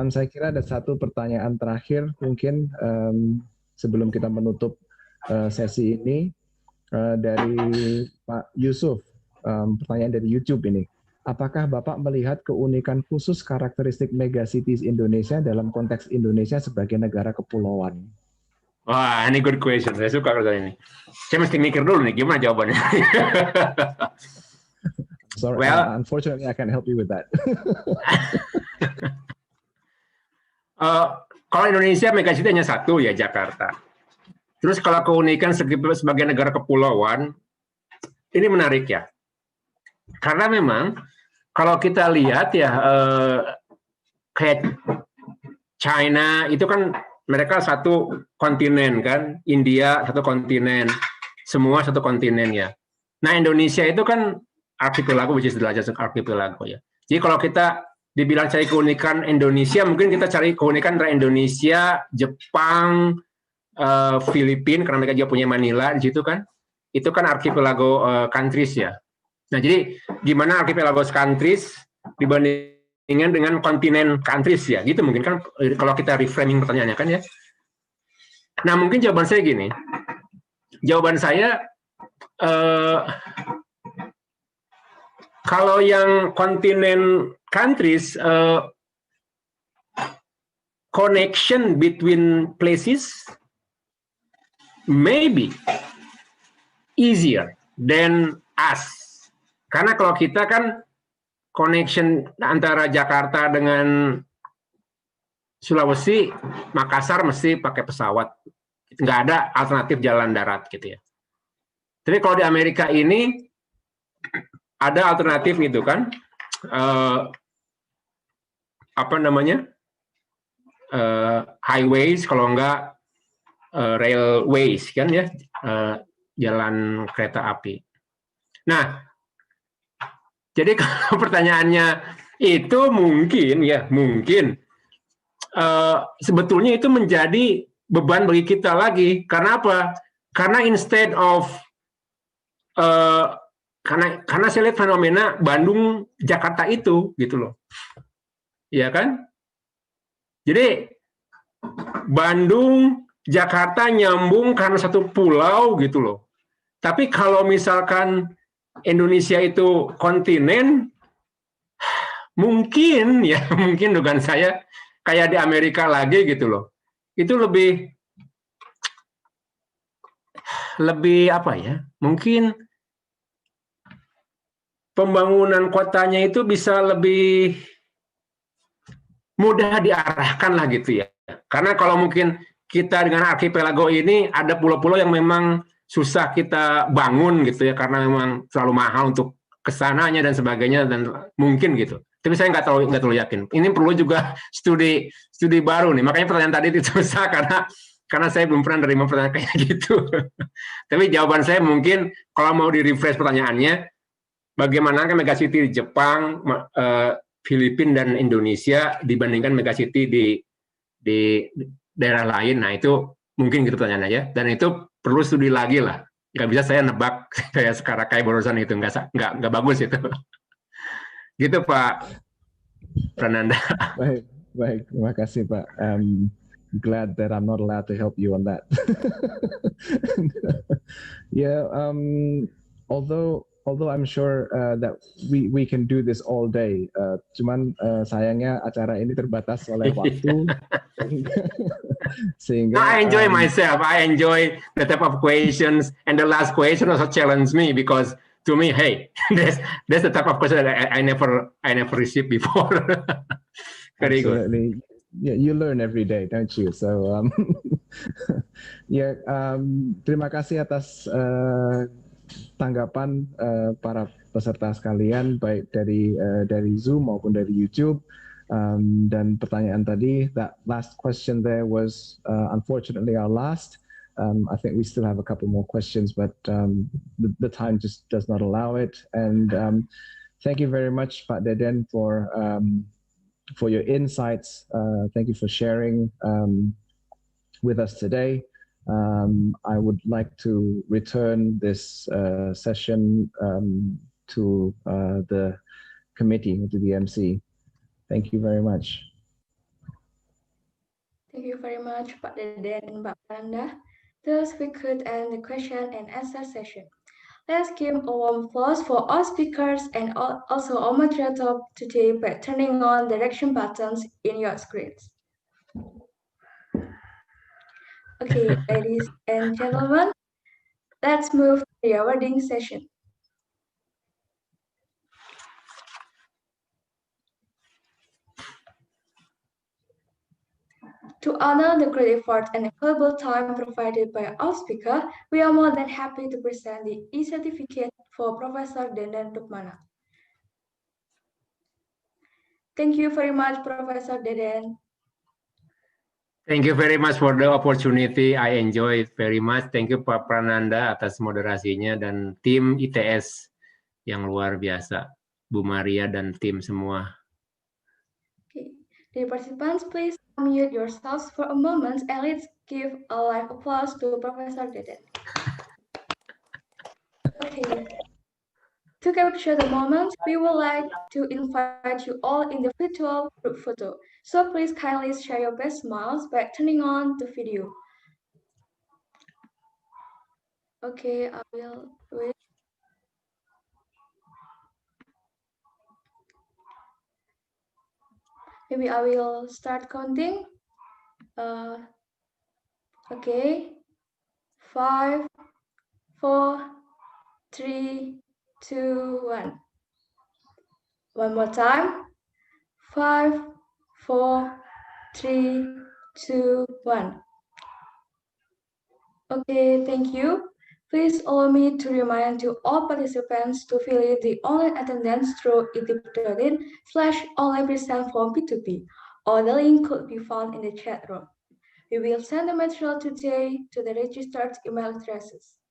Saya kira ada satu pertanyaan terakhir mungkin sebelum kita menutup sesi ini dari Pak Yusuf, pertanyaan dari YouTube ini. Apakah Bapak melihat keunikan khusus karakteristik Megacities Indonesia dalam konteks Indonesia sebagai negara kepulauan? Wah, ini good question. Saya suka pertanyaan ini. Saya mesti mikir dulu nih, gimana jawabannya. Sorry, well, unfortunately I can't help you with that. Kalau Indonesia Megacities hanya satu ya, Jakarta. Terus kalau keunikan sebagai negara kepulauan, ini menarik ya. Karena memang kalau kita lihat ya, kayak China itu kan mereka satu kontinen kan, India satu kontinen, semua satu kontinen ya. Nah Indonesia itu kan archipelago, which is the largest archipelago ya. Jadi kalau kita dibilang cari keunikan Indonesia, mungkin kita cari keunikan antara Indonesia, Jepang, Filipina, karena mereka juga punya Manila di situ kan. Itu kan archipelago countries ya. Nah jadi gimana archipelago countries dibandingkan dengan kontinen countries ya, gitu mungkin kan kalau kita reframing pertanyaannya kan ya. Nah mungkin jawaban saya gini, jawaban saya kalau yang kontinen countries, connection between places maybe easier than us. Karena kalau kita kan connection antara Jakarta dengan Sulawesi, Makassar mesti pakai pesawat. Nggak ada alternatif jalan darat gitu ya. Tapi kalau di Amerika ini ada alternatif gitu kan, apa namanya, highways kalau enggak railways kan ya, jalan kereta api. Nah, jadi kalau pertanyaannya itu mungkin ya, mungkin sebetulnya itu menjadi beban bagi kita lagi. Karena apa? Karena instead of karena saya lihat fenomena Bandung Jakarta itu gitu loh, ya kan? Jadi Bandung Jakarta nyambung karena satu pulau gitu loh. Tapi kalau misalkan Indonesia itu kontinen, mungkin ya, mungkin dugaan saya kayak di Amerika lagi gitu loh. Itu lebih apa ya? Mungkin pembangunan kotanya itu bisa lebih mudah diarahkan lah gitu ya. Karena kalau mungkin kita dengan archipelago ini ada pulau-pulau yang memang susah kita bangun gitu ya, karena memang terlalu mahal untuk kesananya dan sebagainya, dan mungkin gitu. Tapi saya nggak terlalu yakin. Ini perlu juga studi baru nih. Makanya pertanyaan tadi itu susah karena saya belum pernah menerima pertanyaan kayak gitu. Tapi jawaban saya mungkin kalau mau di refresh pertanyaannya, bagaimana kan Megacity di Jepang, Filipina dan Indonesia dibandingkan Megacity di daerah lain. Nah itu mungkin gitu pertanyaannya ya. Dan itu perlu studi lagi lah, nggak bisa saya nebak kayak sekarang kayak barusan itu, nggak bagus itu. Gitu Pak Prananda. Baik, terima kasih Pak. Glad that I'm not allowed to help you on that. Yeah, although I'm sure that we can do this all day. Cuman sayangnya acara ini terbatas oleh waktu. Sehingga I enjoy myself. I enjoy the type of questions, and the last question also challenged me because to me, hey, that's the type of question that I never received before. Very absolutely. Good. Yeah, you learn every day, don't you? So, terima kasih atas tanggapan para peserta sekalian, baik dari Zoom maupun dari YouTube. Dan pertanyaan tadi, that last question there was unfortunately our last. I think we still have a couple more questions, but the time just does not allow it. And thank you very much, Pak Deden, for your insights. Thank you for sharing with us today. I would like to return this session to the committee, to the MC. Thank you very much. Thank you very much, Pak Deden and Pak Prananda. Thus, we could end the question and answer session. Let's give a warm applause for all speakers and also our moderator today by turning on the direction buttons in your screens. Okay, ladies and gentlemen, let's move to the awarding session. To honor the great effort and valuable time provided by our speaker, we are more than happy to present the e-certificate for Professor Deden Rukmana. Thank you very much, Professor Deden. Thank you very much for the opportunity. I enjoy it very much. Thank you Pak Prananda atas moderasinya dan tim ITS yang luar biasa. Bu Maria dan tim semua. Okay. Dear participants, please unmute yourselves for a moment and let's give a live applause to Professor Deden. Okay. To capture the moment, we would like to invite you all in the virtual group photo. So please kindly share your best smiles by turning on the video. Okay, I will wait. Maybe I will start counting. Okay. 5, 4, 3, 2, 1. One more time. 5, 4, 3, 2, 1. Okay, thank you. Please allow me to remind to all participants to fill in the online attendance through its.in/online form P2P, or the link could be found in the chat room. We will send the material today to the registered email addresses.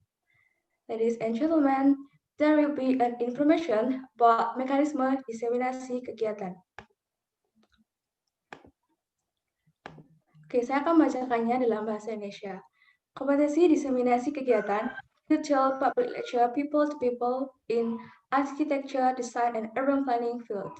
Ladies and gentlemen, there will be an information about mekanisme diseminasi kegiatan. Oke, saya akan membacakannya dalam bahasa Indonesia. Kompetensi diseminasi kegiatan, virtual public lecture people to people in architecture, design, and urban planning field.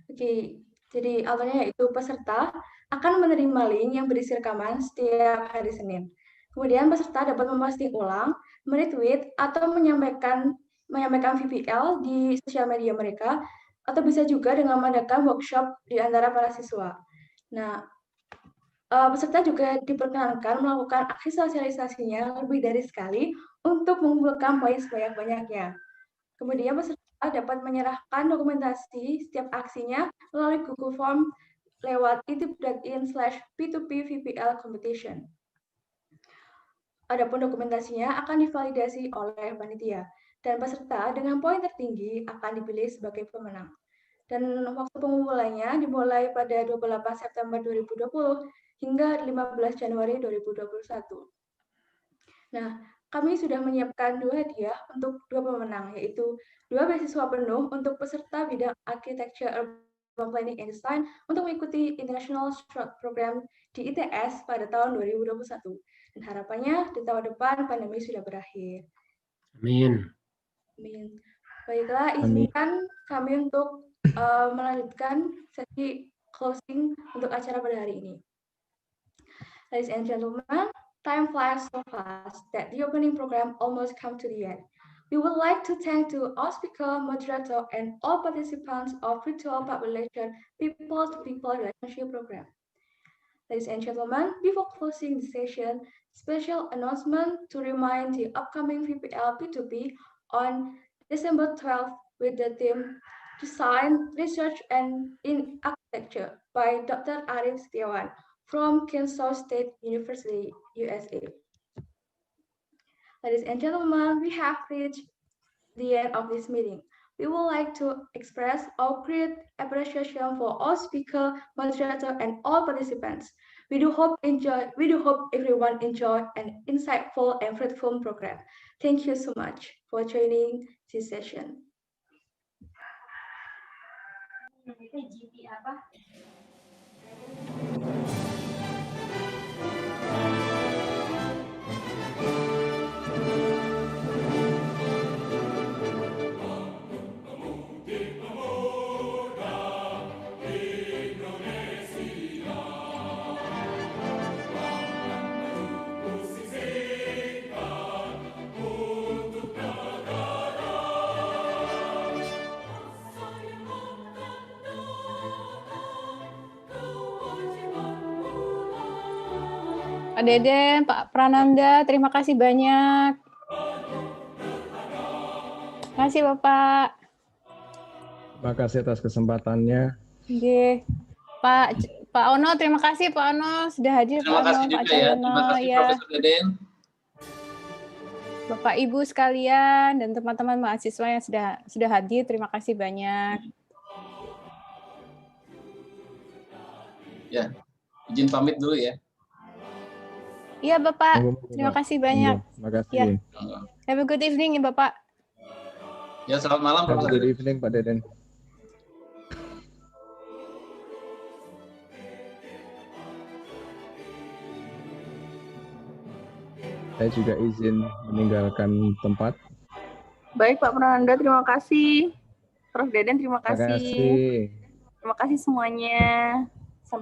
Oke, jadi alurnya yaitu peserta akan menerima link yang berisi rekaman setiap hari Senin. Kemudian peserta dapat memposting ulang, meretweet, atau menyampaikan VPL di sosial media mereka, atau bisa juga dengan mengadakan workshop di antara para siswa. Nah, peserta juga diperkenankan melakukan aksi sosialisasinya lebih dari sekali untuk mengumpulkan poin sebanyak-banyaknya. Kemudian peserta dapat menyerahkan dokumentasi setiap aksinya melalui Google Form lewat its.in/p2p-vpl competition. Adapun dokumentasinya akan divalidasi oleh panitia, dan peserta dengan poin tertinggi akan dipilih sebagai pemenang. Dan waktu pengumpulannya dimulai pada 28 September 2020 hingga 15 Januari 2021. Nah, kami sudah menyiapkan 2 hadiah untuk 2 pemenang, yaitu 2 beasiswa penuh untuk peserta bidang Architecture, Urban Planning and Design untuk mengikuti International Short Program di ITS pada tahun 2021. Dan harapannya di tahun depan pandemi sudah berakhir. Amin. Amin. Baiklah, izinkan kami untuk melanjutkan sesi closing untuk acara pada hari ini. Ladies and gentlemen, time flies so fast that the opening program almost come to the end. We would like to thank to our speaker, moderator, and all participants of virtual public lecture people-to-people relationship program. Ladies and gentlemen, before closing the session, special announcement to remind the upcoming VPL P2P on December 12th with the theme Design, Research, and in Architecture by Dr. Arif Setiawan from Kansas State University, USA. Ladies and gentlemen, we have reached the end of this meeting. We would like to express our great appreciation for all speakers, moderators, and all participants. We do hope everyone enjoyed an insightful and fruitful program. Thank you so much for joining this session. Pak Deden, Pak Prananda, terima kasih banyak. Terima kasih Bapak. Terima kasih atas kesempatannya. Oke. Pak Ono, terima kasih Pak Ono sudah hadir. Terima kasih juga ya. Terima kasih Profesor Deden. Bapak Ibu sekalian dan teman-teman mahasiswa yang sudah hadir, terima kasih banyak. Ya, izin pamit dulu ya. Iya Bapak, terima kasih banyak. Terima kasih. Ya. Have a good evening ya Bapak. Ya, selamat malam. Have a good evening Pak Deden. Saya juga izin meninggalkan tempat. Baik Pak Prananda, terima kasih. Prof Deden, terima kasih. Terima kasih. Terima kasih semuanya.